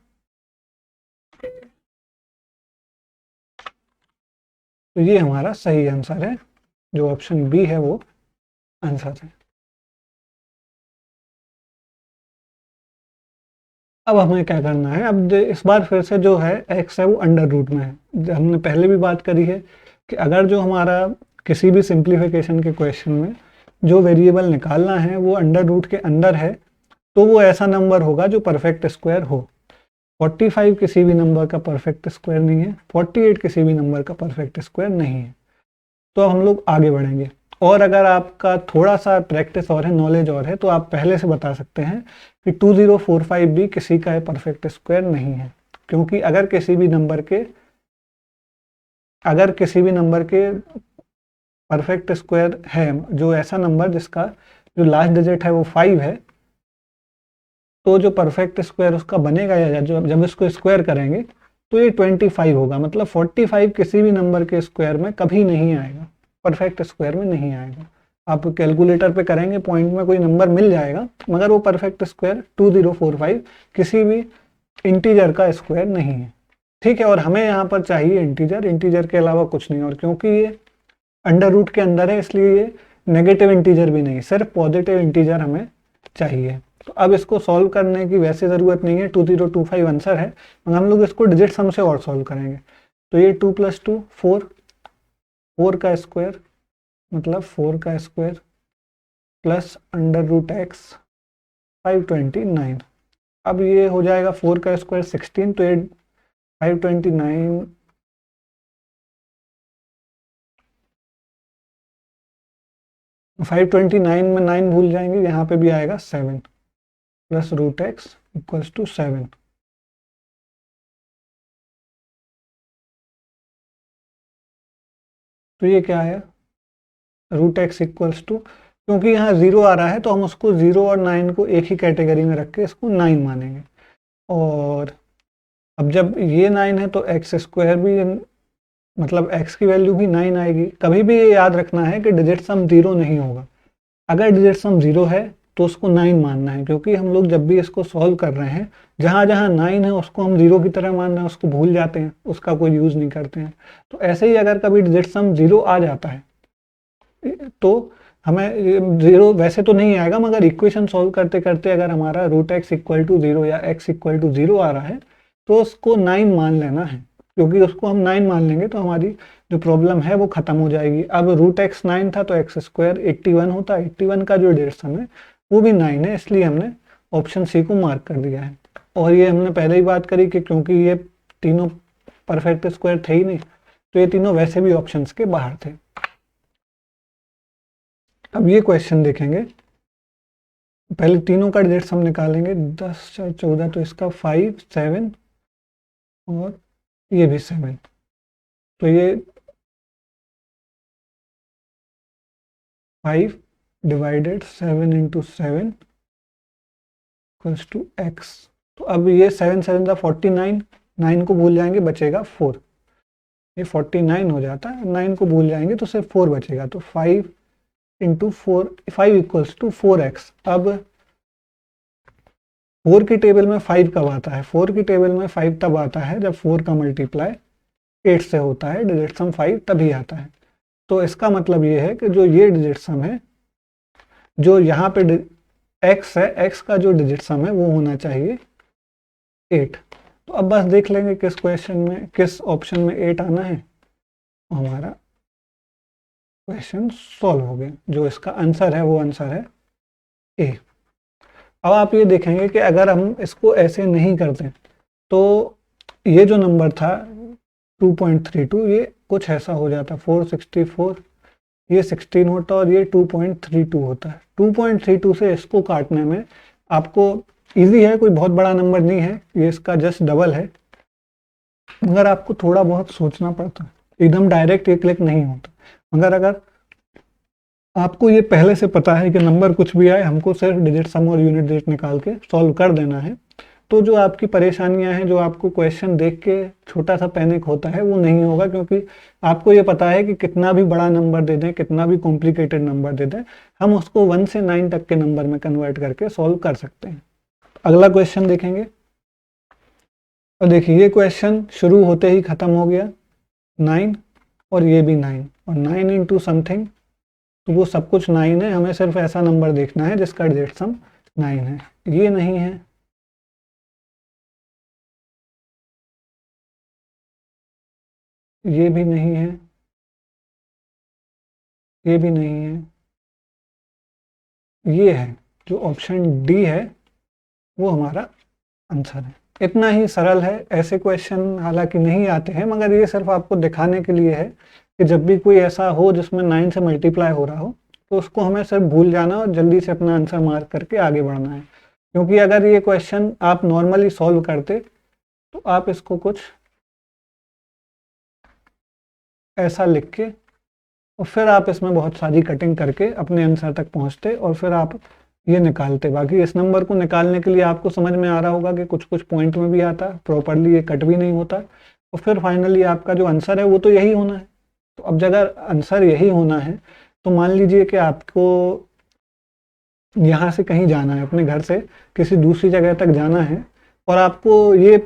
तो ये हमारा सही आंसर है, जो ऑप्शन बी है वो आंसर है। अब हमें क्या करना है, अब इस बार फिर से जो है x है वो अंडर रूट में है। हमने पहले भी बात करी है कि अगर जो हमारा किसी भी सिंप्लीफिकेशन के क्वेश्चन में जो वेरिएबल निकालना है वो अंडर रूट के अंदर है, तो वो ऐसा नंबर होगा जो परफेक्ट स्क्वायर हो। 45 किसी भी नंबर का परफेक्ट स्क्वायर नहीं है, 48 किसी भी नंबर का परफेक्ट स्क्वायर नहीं है। तो हम लोग आगे बढ़ेंगे, और अगर आपका थोड़ा सा प्रैक्टिस और है, नॉलेज और है, तो आप पहले से बता सकते हैं कि 2045 भी किसी का परफेक्ट स्क्वायर नहीं है, क्योंकि अगर किसी भी नंबर के परफेक्ट स्क्वायर है, जो ऐसा नंबर जिसका जो लास्ट डिजिट है वो 5 है, तो जो परफेक्ट स्क्वायर उसका बनेगा या जब इसको स्क्वायर करेंगे तो ये 25 होगा। मतलब 45 किसी भी नंबर के स्क्वायर में कभी नहीं आएगा, परफेक्ट स्क्वायर में नहीं आएगा। आप कैलकुलेटर पे करेंगे, पॉइंट में कोई नंबर मिल जाएगा, मगर वो परफेक्ट स्क्वायर 2045 किसी भी इंटीजर का स्क्वायर नहीं है। ठीक है, और हमें यहाँ पर चाहिए इंटीजर के अलावा कुछ नहीं, और क्योंकि ये अंडर रूट के अंदर है इसलिए ये नेगेटिव इंटीजर भी नहीं, सिर्फ पॉजिटिव इंटीजर हमें चाहिए। तो अब इसको सॉल्व करने की वैसे ज़रूरत नहीं है, 2025 आंसर है, मगर हम लोग इसको डिजिट सम से और सॉल्व करेंगे। तो ये 2 + 2 4, 4 का स्क्वायर मतलब 4 का square plus under root x 529। अब ये हो जाएगा 4 का स्क्वायर 16, तो ये 529 में 9 भूल जाएंगे, यहाँ पे भी आएगा 7 plus root x equals to 7। तो ये क्या है, रूट x इक्वल्स टू, क्योंकि यहाँ 0 आ रहा है तो हम उसको 0 और 9 को एक ही कैटेगरी में रख के इसको 9 मानेंगे। और अब जब ये 9 है तो एक्स स्क्वायर भी, मतलब x की वैल्यू भी 9 आएगी। कभी भी ये याद रखना है कि डिजिट सम 0 नहीं होगा। अगर डिजिट सम 0 है तो उसको 9 मानना है, क्योंकि हम लोग जब भी इसको सॉल्व कर रहे हैं जहाँ जहाँ 9 है उसको हम 0 की तरह मान रहे हैं, उसको भूल जाते हैं, उसका कोई यूज़ नहीं करते हैं। तो ऐसे ही अगर कभी डिजिट सम 0 आ जाता है तो हमें 0 वैसे तो नहीं आएगा, मगर इक्वेशन सॉल्व करते करते अगर हमारा रूट x इक्वल टू 0 या x इक्वल टू 0 आ रहा है तो उसको 9 मान लेना है, क्योंकि उसको हम 9 मान लेंगे तो हमारी जो प्रॉब्लम है वो खत्म हो जाएगी। अब रूट x 9 था तो x स्क्वायर 81 होता, 81 का जो डिजिट सम है वो भी 9 है, इसलिए हमने ऑप्शन सी को मार्क कर दिया है। और ये हमने पहले ही बात करी कि क्योंकि ये तीनों परफेक्ट स्क्वायर थे ही नहीं, तो ये तीनों वैसे भी ऑप्शंस के बाहर थे। अब ये क्वेश्चन देखेंगे, पहले तीनों का डिजिट सम निकालेंगे, 10 4 14, तो इसका 5 7 और ये भी 7, तो ये 5 divided 7 into 7 equals to x। तो अब ये 7 7 का 49, 9 को भूल जाएंगे बचेगा 4, ये 49 हो जाता है, 9 को भूल जाएंगे तो सिर्फ 4 बचेगा, तो 5 इंटू 4 5 इक्वल्स टू 4x। अब 4 की टेबल में 5 कब आता है, 4 की टेबल में 5 तब आता है जब 4 का मल्टीप्लाई 8 से होता है, डिजिट सम 5 तभी आता है। तो इसका मतलब ये है कि जो ये डिजिट सम है, जो यहाँ पे x है, x का जो डिजिट सम है वो होना चाहिए 8। तो अब बस देख लेंगे किस क्वेश्चन में, किस ऑप्शन में 8 आना है, हमारा क्वेश्चन सॉल्व हो गया। जो इसका आंसर है वो आंसर है ए। अब आप ये देखेंगे कि अगर हम इसको ऐसे नहीं करते तो ये जो नंबर था 2.32, ये कुछ ऐसा हो जाता, 464, ये 16 होता और ये 2.32 होता है। 2.32 से इसको काटने में आपको इजी है, कोई बहुत बड़ा नंबर नहीं है, ये इसका जस्ट डबल है, मगर आपको थोड़ा बहुत सोचना पड़ता है, एकदम डायरेक्ट एक क्लिक नहीं होता। मगर अगर आपको ये पहले से पता है कि नंबर कुछ भी आए हमको सिर्फ डिजिट सम और यूनिट डिजिट निकाल के सॉल्व कर देना है, तो जो आपकी परेशानियां हैं, जो आपको क्वेश्चन देख के छोटा सा पैनिक होता है, वो नहीं होगा, क्योंकि आपको ये पता है कि कितना भी बड़ा नंबर दे दें, कितना भी कॉम्प्लिकेटेड नंबर दे दें, हम उसको 1 से 9 तक के नंबर में कन्वर्ट करके सॉल्व कर सकते हैं। अगला क्वेश्चन देखेंगे, और देखिए ये क्वेश्चन शुरू होते ही खत्म हो गया, 9 और ये भी 9, और 9 इंटू समथिंग, तो वो सब कुछ 9 है, हमें सिर्फ ऐसा नंबर देखना है जिसका डिजिट सम 9 है। ये नहीं है ये भी नहीं है, ये भी नहीं है, ये है जो ऑप्शन डी है वो हमारा आंसर है। इतना ही सरल है। ऐसे क्वेश्चन हालांकि नहीं आते हैं, मगर ये सिर्फ आपको दिखाने के लिए है कि जब भी कोई ऐसा हो जिसमें 9 से मल्टीप्लाई हो रहा हो तो उसको हमें सिर्फ भूल जाना और जल्दी से अपना आंसर मार्क करके आगे बढ़ना है। क्योंकि अगर ये क्वेश्चन आप नॉर्मली सॉल्व करते तो आप इसको कुछ ऐसा लिख के और फिर आप इसमें बहुत सारी कटिंग करके अपने आंसर तक पहुंचते और फिर आप ये निकालते। बाकी इस नंबर को निकालने के लिए आपको समझ में आ रहा होगा कि कुछ कुछ पॉइंट में भी आता, प्रॉपरली ये कट भी नहीं होता, और फिर फाइनली आपका जो आंसर है वो तो यही होना है। तो अब अगर आंसर यही होना है तो मान लीजिए कि आपको यहाँ से कहीं जाना है, अपने घर से किसी दूसरी जगह तक जाना है, और आपको ये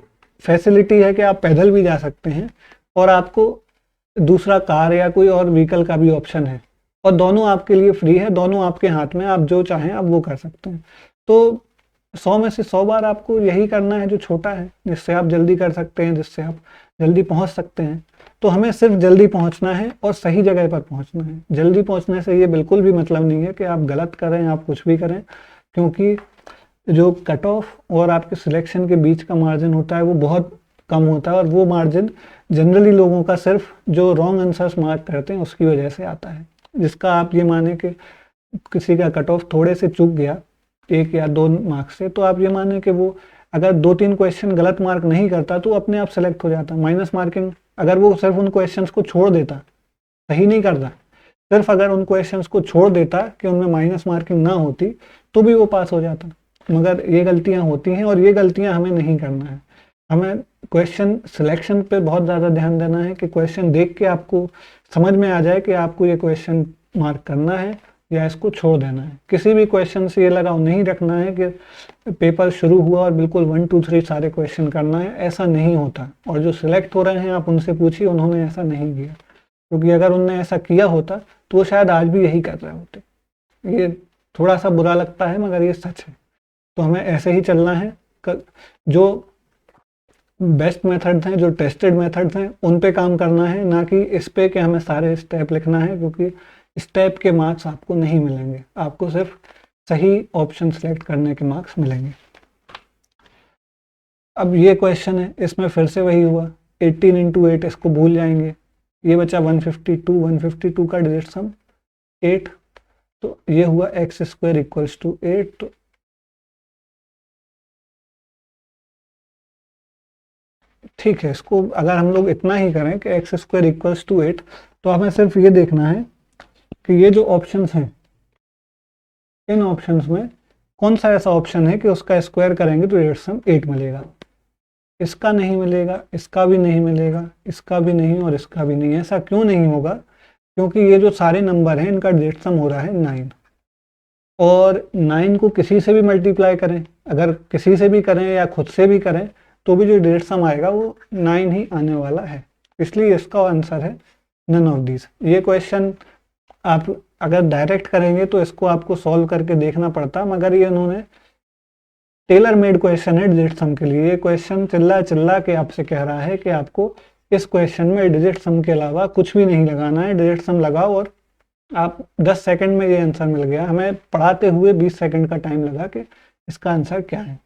फैसिलिटी है कि आप पैदल भी जा सकते हैं और आपको दूसरा कार या कोई और व्हीकल का भी ऑप्शन है, और दोनों आपके लिए फ्री है, दोनों आपके हाथ में, आप जो चाहें आप वो कर सकते हैं। तो 100 में से 100 बार आपको यही करना है जो छोटा है, जिससे आप जल्दी कर सकते हैं, जिससे आप जल्दी पहुंच सकते हैं। तो हमें सिर्फ जल्दी पहुंचना है और सही जगह पर पहुंचना है। जल्दी पहुंचने से ये बिल्कुल भी मतलब नहीं है कि आप गलत करें, आप कुछ भी करें, क्योंकि जो कट ऑफ और आपके सिलेक्शन के बीच का मार्जिन होता है वो बहुत कम होता है, और वो मार्जिन जनरली लोगों का सिर्फ जो रॉन्ग आंसर्स मार्क करते हैं उसकी वजह से आता है। जिसका आप ये माने कि किसी का कट ऑफ थोड़े से चूक गया 1 या 2 मार्क्स से, तो आप ये माने कि वो अगर 2-3 क्वेश्चन गलत मार्क नहीं करता तो अपने आप सेलेक्ट हो जाता। माइनस मार्किंग, अगर वो सिर्फ उन क्वेश्चंस को छोड़ देता, सही नहीं करता, सिर्फ अगर उन क्वेश्चंस को छोड़ देता कि उनमें माइनस मार्किंग ना होती तो भी वो पास हो जाता। मगर ये गलतियां होती हैं और ये गलतियां हमें नहीं करना है। हमें क्वेश्चन सिलेक्शन पे बहुत ज़्यादा ध्यान देना है कि क्वेश्चन देख के आपको समझ में आ जाए कि आपको ये क्वेश्चन मार्क करना है या इसको छोड़ देना है। किसी भी क्वेश्चन से ये लगाव नहीं रखना है कि पेपर शुरू हुआ और बिल्कुल 1 2 3 सारे क्वेश्चन करना है, ऐसा नहीं होता। और जो सिलेक्ट हो रहे हैं आप उनसे पूछिए, उन्होंने ऐसा नहीं किया, क्योंकि अगर उन्होंने ऐसा किया होता तो वो शायद आज भी यही कर रहे होते। ये थोड़ा सा बुरा लगता है मगर ये सच है। तो हमें ऐसे ही चलना है। जो बेस्ट मेथड्स हैं, जो टेस्टेड मेथड्स हैं, उन पे काम करना है, ना कि इस पे कि हमें सारे स्टेप लिखना है, क्योंकि स्टेप के मार्क्स आपको नहीं मिलेंगे, आपको सिर्फ सही ऑप्शन सेलेक्ट करने के मार्क्स मिलेंगे। अब ये क्वेश्चन है, इसमें फिर से वही हुआ 18 इंटू 8, इसको भूल जाएंगे। ये बचा 152 का डिजिट सम 8, तो ये हुआ एक्स स्क्वायर इक्वल्स टू 8। तो ठीक है, इसको अगर हम लोग इतना ही करें कि एक्स स्क्वायर इक्वल्स टू 8, तो हमें सिर्फ ये देखना है कि ये जो ऑप्शंस हैं, इन ऑप्शंस में कौन सा ऐसा ऑप्शन है कि उसका स्क्वायर करेंगे तो डिजिट सम 8 मिलेगा। इसका नहीं मिलेगा, इसका भी नहीं मिलेगा, इसका भी नहीं और इसका भी नहीं। ऐसा क्यों नहीं होगा? क्योंकि ये जो सारे नंबर हैं इनका डिजिट सम हो रहा है 9, और 9 को किसी से भी मल्टीप्लाई करें, अगर किसी से भी करें या खुद से भी करें, तो भी जो डिजिट सम आएगा वो 9 ही आने वाला है। इसलिए इसका आंसर है नन ऑफ दीज। ये क्वेश्चन आप अगर डायरेक्ट करेंगे तो इसको आपको सॉल्व करके देखना पड़ता, मगर ये उन्होंने टेलर मेड क्वेश्चन है डिजिट सम के लिए। ये क्वेश्चन चिल्ला चिल्ला के आपसे कह रहा है कि आपको इस क्वेश्चन में डिजिट सम के अलावा कुछ भी नहीं लगाना है, डिजिट सम लगाओ और आप 10 सेकंड में ये आंसर मिल गया। हमें पढ़ाते हुए 20 सेकंड का टाइम लगा कि इसका आंसर क्या है।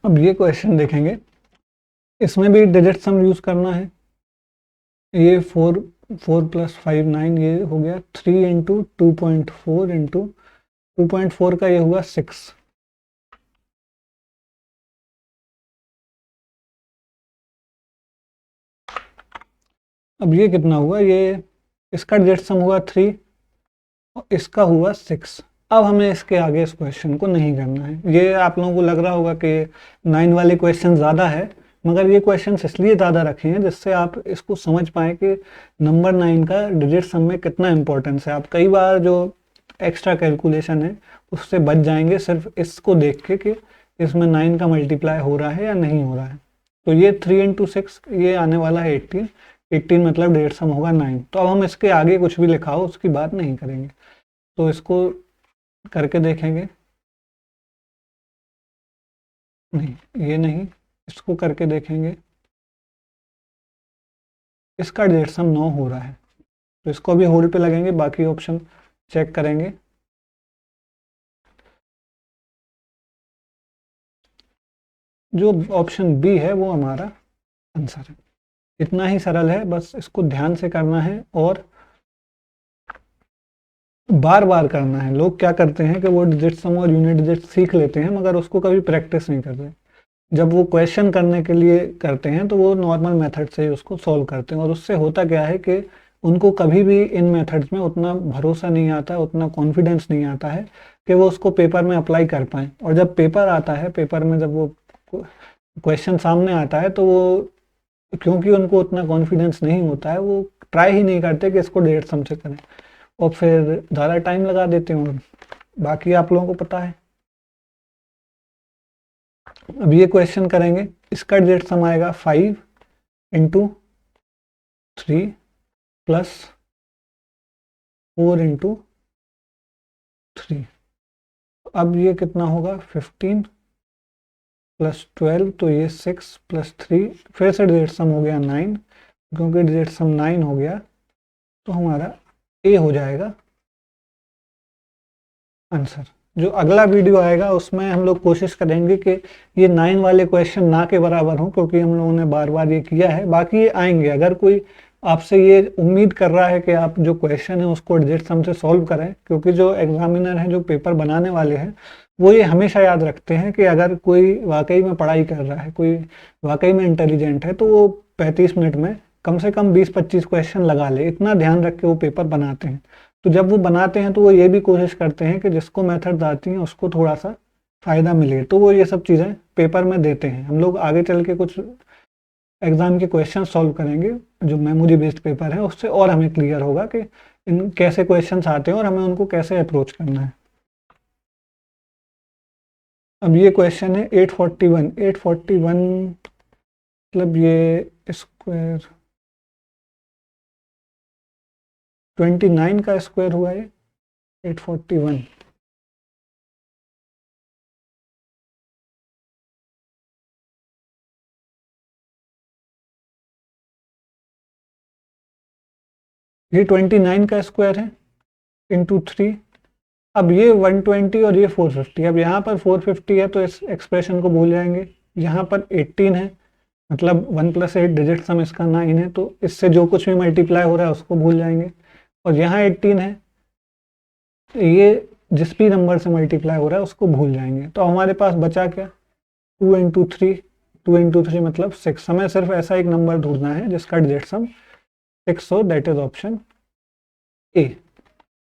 अब ये क्वेश्चन देखेंगे, इसमें भी डिजिट सम यूज करना है। ये 4 + 5 9, ये हो गया 3 इंटू 2.4 इंटू 2.4 का ये हुआ 6। अब ये कितना हुआ? ये इसका डिजिट सम हुआ 3 और इसका हुआ 6। अब हमें इसके आगे इस क्वेश्चन को नहीं करना है। ये आप लोगों को लग रहा होगा कि 9 वाले क्वेश्चन ज़्यादा है, मगर ये क्वेश्चन इसलिए ज़्यादा रखे हैं जिससे आप इसको समझ पाएँ कि नंबर 9 का डिजिट सम में कितना इंपॉर्टेंस है। आप कई बार जो एक्स्ट्रा कैलकुलेशन है उससे बच जाएंगे सिर्फ इसको देख के कि इसमें 9 का मल्टीप्लाई हो रहा है या नहीं हो रहा है। तो ये 3 इंटू 6, ये आने वाला है 18 मतलब डिजिट सम होगा 9। तो अब हम इसके आगे कुछ भी लिखा हो उसकी बात नहीं करेंगे, तो इसको करके देखेंगे। नहीं ये नहीं, इसको करके देखेंगे, इसका डिजिट सम 9 हो रहा है, तो इसको अभी होल्ड पे लगेंगे, बाकी ऑप्शन चेक करेंगे। जो ऑप्शन बी है वो हमारा आंसर है। इतना ही सरल है, बस इसको ध्यान से करना है और बार बार करना है। लोग क्या करते हैं कि वो डिजिट सम और यूनिट डिजिट सीख लेते हैं मगर उसको कभी प्रैक्टिस नहीं करते। जब वो क्वेश्चन करने के लिए करते हैं तो वो नॉर्मल मेथड से ही उसको सॉल्व करते हैं, और उससे होता क्या है कि उनको कभी भी इन मेथड्स में उतना भरोसा नहीं आता, उतना कॉन्फिडेंस नहीं आता है कि वो उसको पेपर में अप्लाई कर पाएँ। और जब पेपर आता है, पेपर में जब वो क्वेश्चन सामने आता है तो वो, क्योंकि उनको उतना कॉन्फिडेंस नहीं होता है, वो ट्राई ही नहीं करते कि इसको डिजिट सम से करें, और फिर ज़्यादा टाइम लगा देते हैं। बाकी आप लोगों को पता है। अब ये क्वेश्चन करेंगे, इसका डिजिट सम आएगा 5 इंटू 3 प्लस 4 इंटू 3। अब ये कितना होगा, 15 प्लस 12, तो ये 6 प्लस 3, फिर से डिजिट सम हो गया 9, क्योंकि डिजिट सम 9 हो गया तो हमारा ए हो जाएगा आंसर। जो अगला वीडियो आएगा उसमें हम लोग कोशिश करेंगे कि ये 9 वाले क्वेश्चन ना के बराबर हों, क्योंकि हम लोगों ने बार बार ये किया है। बाकी ये आएंगे, अगर कोई आपसे ये उम्मीद कर रहा है कि आप जो क्वेश्चन है उसको डिजिट सम से सॉल्व करें, क्योंकि जो एग्जामिनर हैं, जो पेपर बनाने वाले हैं, वो ये हमेशा याद रखते हैं कि अगर कोई वाकई में पढ़ाई कर रहा है, कोई वाकई में इंटेलिजेंट है, तो वो 35 मिनट में कम से कम 20-25 क्वेश्चन लगा ले। इतना ध्यान रख के वो पेपर बनाते हैं। तो जब वो बनाते हैं तो वो ये भी कोशिश करते हैं कि जिसको मेथड्स आती हैं उसको थोड़ा सा फ़ायदा मिले, तो वो ये सब चीज़ें पेपर में देते हैं। हम लोग आगे चल के कुछ एग्ज़ाम के क्वेश्चन सॉल्व करेंगे जो मेमोरी बेस्ड पेपर है, उससे और हमें क्लियर होगा कि इन कैसे क्वेश्चंस आते हैं और हमें उनको कैसे अप्रोच करना है। अब ये क्वेश्चन है 841 मतलब ये स्क्वायर 29 का स्क्वायर हुआ है 841। ये 29 का स्क्वायर है इंटू 3। अब ये 120 और ये 450। अब यहाँ पर 450 है तो इस एक्सप्रेशन को भूल जाएंगे। यहाँ पर 18 है, मतलब 1 + 8 डिजिट सम इसका 9 है, तो इससे जो कुछ भी मल्टीप्लाई हो रहा है उसको भूल जाएंगे। और यहाँ 18 है, ये जिस भी नंबर से मल्टीप्लाई हो रहा है उसको भूल जाएंगे। तो हमारे पास बचा क्या, 2 इंटू 3, 2 इंटू 3 मतलब 6। हमें सिर्फ ऐसा एक नंबर ढूंढना है जिसका डिजिट सम 6 हो, दैट इज ऑप्शन ए।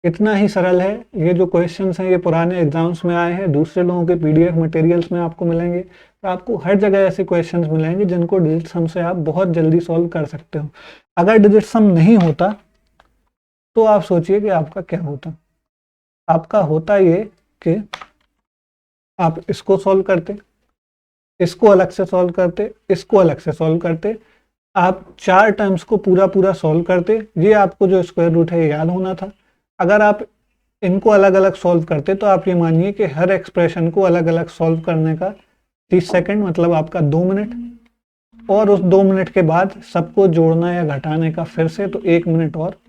इतना ही सरल है। ये जो क्वेश्चंस हैं ये पुराने एग्जाम्स में आए हैं, दूसरे लोगों के पीडीएफ मटेरियल्स में आपको मिलेंगे। तो आपको हर जगह ऐसे क्वेश्चंस मिलेंगे जिनको डिजिट सम से आप बहुत जल्दी सॉल्व कर सकते हो। अगर डिजिट सम नहीं होता तो आप सोचिए कि आपका क्या होता। आपका होता ये कि आप इसको सॉल्व करते, इसको अलग से सॉल्व करते, इसको अलग से सॉल्व करते, आप 4 टर्म्स को पूरा पूरा सॉल्व करते। ये आपको जो स्क्वायर रूट है ये याद होना था। अगर आप इनको अलग अलग सॉल्व करते तो आप ये मानिए कि हर एक्सप्रेशन को अलग अलग सॉल्व करने का 30 सेकंड मतलब आपका 2 मिनट, और उस 2 मिनट के बाद सबको जोड़ना या घटाने का फिर से तो 1 मिनट और।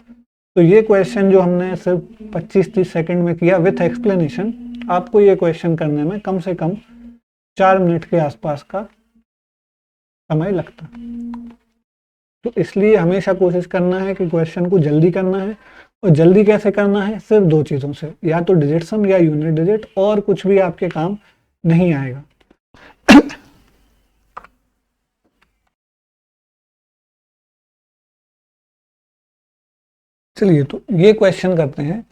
तो ये क्वेश्चन जो हमने सिर्फ 25-30 सेकंड में किया विथ एक्सप्लेनेशन, आपको ये क्वेश्चन करने में कम से कम 4 मिनट के आसपास का समय लगता। तो इसलिए हमेशा कोशिश करना है कि क्वेश्चन को जल्दी करना है। और जल्दी कैसे करना है, सिर्फ 2 चीज़ों से, या तो डिजिट सम या यूनिट डिजिट, और कुछ भी आपके काम नहीं आएगा। चलिए तो ये क्वेश्चन करते हैं।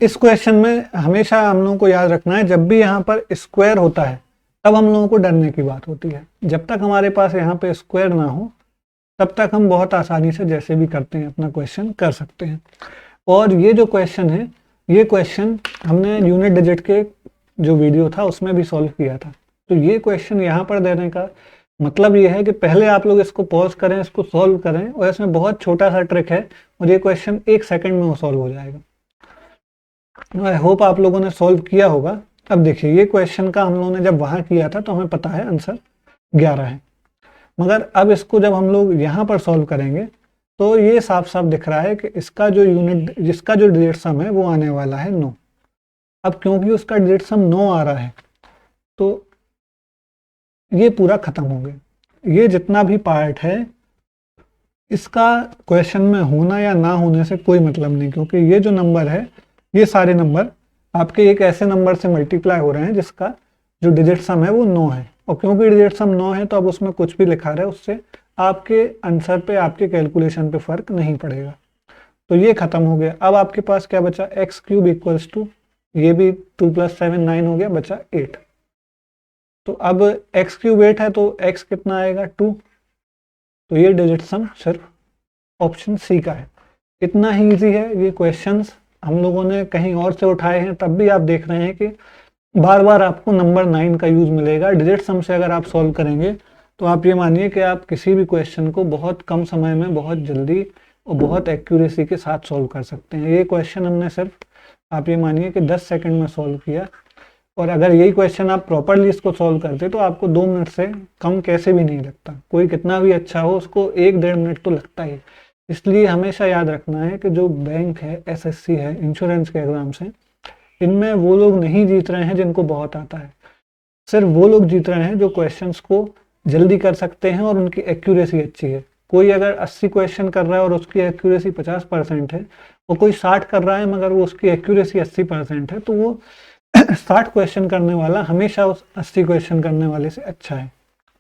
इस क्वेश्चन में हमेशा हम लोगों को याद रखना है, जब भी यहाँ पर स्क्वायर होता है तब हम लोगों को डरने की बात होती है। जब तक हमारे पास यहाँ पे स्क्वायर ना हो तब तक हम बहुत आसानी से जैसे भी करते हैं अपना क्वेश्चन कर सकते हैं। और ये जो क्वेश्चन है, ये क्वेश्चन हमने यूनिट डिजिट के जो वीडियो था उसमें भी सॉल्व किया था। तो ये क्वेश्चन यहाँ पर देने का मतलब ये है कि पहले आप लोग इसको पॉज करें, इसको सॉल्व करें, और इसमें बहुत छोटा सा ट्रिक है और ये क्वेश्चन 1 सेकंड में वो सॉल्व हो जाएगा। आई होप आप लोगों ने सॉल्व किया होगा। अब देखिए ये क्वेश्चन का हम लोगों ने जब वहाँ किया था तो हमें पता है आंसर 11 है, मगर अब इसको जब हम लोग यहाँ पर सॉल्व करेंगे तो ये साफ साफ दिख रहा है कि इसका जो यूनिट, जिसका जो डिजिट सम है वो आने वाला है 9। अब क्योंकि उसका डिजिट सम 9 आ रहा है तो ये पूरा खत्म हो गया। ये जितना भी पार्ट है इसका क्वेश्चन में होना या ना होने से कोई मतलब नहीं, क्योंकि ये जो नंबर है, ये सारे नंबर आपके एक ऐसे नंबर से मल्टीप्लाई हो रहे हैं जिसका जो डिजिट सम है वो 9 है। और क्योंकि डिजिट सम 9 है तो अब उसमें कुछ भी लिखा रहे उससे आपके आंसर पे, आपके कैलकुलेशन पे फर्क नहीं पड़ेगा। तो ये खत्म हो गया। अब आपके पास क्या बचा, एक्स क्यूब इक्वल्स टू, ये भी 2 + 7 9 हो गया, बचा 8। तो अब एक्स क्यूब 8 है तो एक्स कितना आएगा 2। तो ये डिजिट सम सिर्फ ऑप्शन सी का है। इतना ही इजी है। ये क्वेश्चंस हम लोगों ने कहीं और से उठाए हैं, तब भी आप देख रहे हैं कि बार बार आपको नंबर 9 का यूज मिलेगा। डिजिट सम से अगर आप सॉल्व करेंगे तो आप ये मानिए कि आप किसी भी क्वेश्चन को बहुत कम समय में, बहुत जल्दी और बहुत एक्यूरेसी के साथ सॉल्व कर सकते हैं। ये क्वेश्चन हमने सिर्फ, आप ये मानिए कि 10 सेकंड में सॉल्व किया, और अगर यही क्वेश्चन आप प्रॉपरली इसको सॉल्व करते तो आपको 2 मिनट से कम कैसे भी नहीं लगता। कोई कितना भी अच्छा हो उसको 1-1.5 मिनट तो लगता ही। इसलिए हमेशा याद रखना है कि जो बैंक है, एसएससी है, इंश्योरेंस के एग्जाम्स हैं, इनमें वो लोग नहीं जीत रहे हैं जिनको बहुत आता है। सिर्फ वो लोग जीत रहे हैं जो क्वेश्चंस को जल्दी कर सकते हैं और उनकी एक्यूरेसी अच्छी है। कोई अगर 80 क्वेश्चन कर रहा है और उसकी एक्यूरेसी 50% है, और कोई 60 कर रहा है मगर वो उसकी एक्यूरेसी 80% है, तो वो 60 क्वेश्चन करने वाला हमेशा उस 80 क्वेश्चन करने वाले से अच्छा है।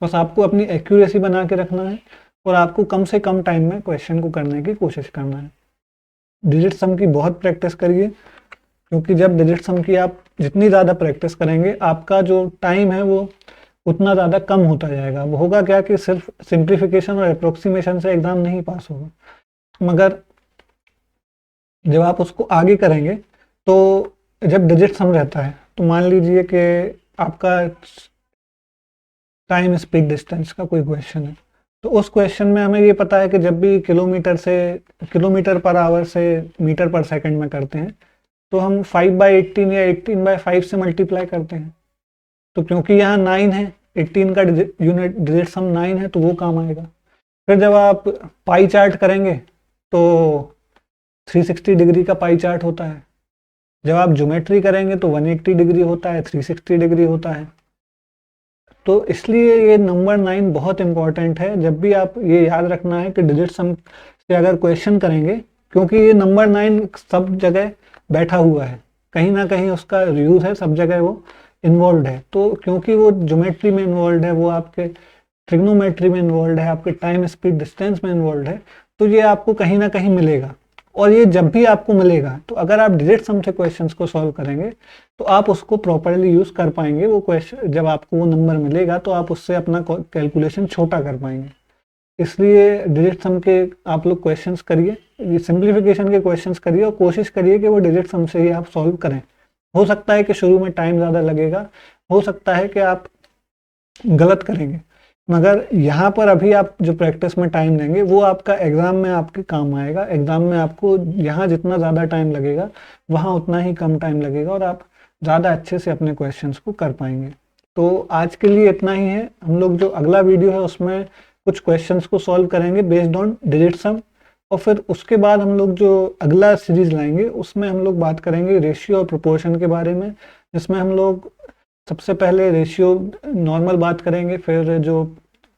बस आपको अपनी एक्यूरेसी बना के रखना है और आपको कम से कम टाइम में क्वेश्चन को करने की कोशिश करना है। डिजिट सम की बहुत प्रैक्टिस करिए, क्योंकि जब डिजिट सम की आप जितनी ज़्यादा प्रैक्टिस करेंगे आपका जो टाइम है वो उतना ज़्यादा कम होता जाएगा। वो होगा क्या कि सिर्फ सिंप्लीफिकेशन और अप्रोक्सीमेशन से एग्ज़ाम नहीं पास होगा, मगर जब आप उसको आगे करेंगे तो जब डिजिट सम रहता है तो मान लीजिए कि आपका टाइम स्पीड डिस्टेंस का कोई क्वेश्चन है, तो उस क्वेश्चन में हमें ये पता है कि जब भी किलोमीटर पर आवर से मीटर पर सेकंड में करते हैं तो हम 5/18 या 18/5 से मल्टीप्लाई करते हैं। तो क्योंकि यहाँ 9 है, 18 का यूनिट डिजिट सम 9 है, तो वो काम आएगा। फिर जब आप पाई चार्ट करेंगे तो 360 डिग्री का पाई चार्ट होता है। जब आप ज्योमेट्री करेंगे तो 180 डिग्री होता है, 360 डिग्री होता है। तो इसलिए ये नंबर 9 बहुत इंपॉर्टेंट है। जब भी आप ये याद रखना है कि डिजिट सम से अगर क्वेश्चन करेंगे, क्योंकि ये नंबर 9 सब जगह बैठा हुआ है, कहीं ना कहीं उसका यूज है, सब जगह वो इन्वॉल्व है। तो क्योंकि वो ज्योमेट्री में इन्वॉल्व है, वो आपके ट्रिग्नोमेट्री में इन्वॉल्व है, आपके टाइम स्पीड डिस्टेंस में इन्वॉल्व है, तो ये आपको कहीं ना कहीं मिलेगा। और ये जब भी आपको मिलेगा तो अगर आप डिजिट सम से क्वेश्चंस को सॉल्व करेंगे तो आप उसको प्रॉपरली यूज कर पाएंगे। वो क्वेश्चन जब आपको वो नंबर मिलेगा तो आप उससे अपना कैलकुलेशन छोटा कर पाएंगे। इसलिए डिजिट सम के आप लोग क्वेश्चंस करिए, ये सिंप्लीफिकेशन के क्वेश्चंस करिए और कोशिश करिए कि वो डिजिट सम से ही आप सॉल्व करें। हो सकता है कि शुरू में टाइम ज़्यादा लगेगा, हो सकता है कि आप गलत करेंगे, मगर यहाँ पर अभी आप जो प्रैक्टिस में टाइम देंगे वो आपका एग्ज़ाम में आपके काम आएगा। एग्ज़ाम में आपको यहाँ जितना ज़्यादा टाइम लगेगा वहाँ उतना ही कम टाइम लगेगा और आप ज़्यादा अच्छे से अपने क्वेश्चंस को कर पाएंगे। तो आज के लिए इतना ही है। हम लोग जो अगला वीडियो है उसमें कुछ क्वेश्चंस को सॉल्व करेंगे बेस्ड ऑन डिजिट सम, और फिर उसके बाद हम लोग जो अगला सीरीज लाएंगे उसमें हम लोग बात करेंगे रेशियो और प्रोपोर्शन के बारे में, जिसमें हम लोग सबसे पहले रेशियो नॉर्मल बात करेंगे, फिर जो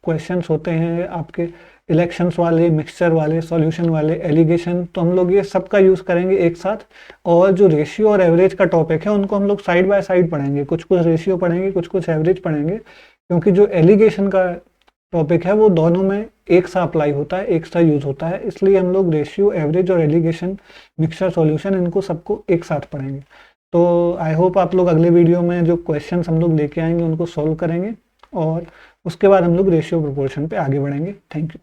क्वेश्चंस होते हैं आपके इलेक्शंस वाले, मिक्सचर वाले, सॉल्यूशन वाले, एलिगेशन, तो हम लोग ये सब का यूज़ करेंगे एक साथ। और जो रेशियो और एवरेज का टॉपिक है उनको हम लोग साइड बाय साइड पढ़ेंगे, कुछ कुछ रेशियो पढ़ेंगे, कुछ कुछ एवरेज पढ़ेंगे, क्योंकि जो एलिगेशन का टॉपिक है वो दोनों में एक सा अप्लाई होता है, एक सा यूज़ होता है। इसलिए हम लोग रेशियो, एवरेज और एलिगेशन, मिक्सचर, सॉल्यूशन, इनको सबको एक साथ पढ़ेंगे। तो आई होप आप लोग अगले वीडियो में जो क्वेश्चंस हम लोग लेके आएंगे उनको सॉल्व करेंगे और उसके बाद हम लोग रेशियो प्रोपोर्शन पे आगे बढ़ेंगे। Thank you.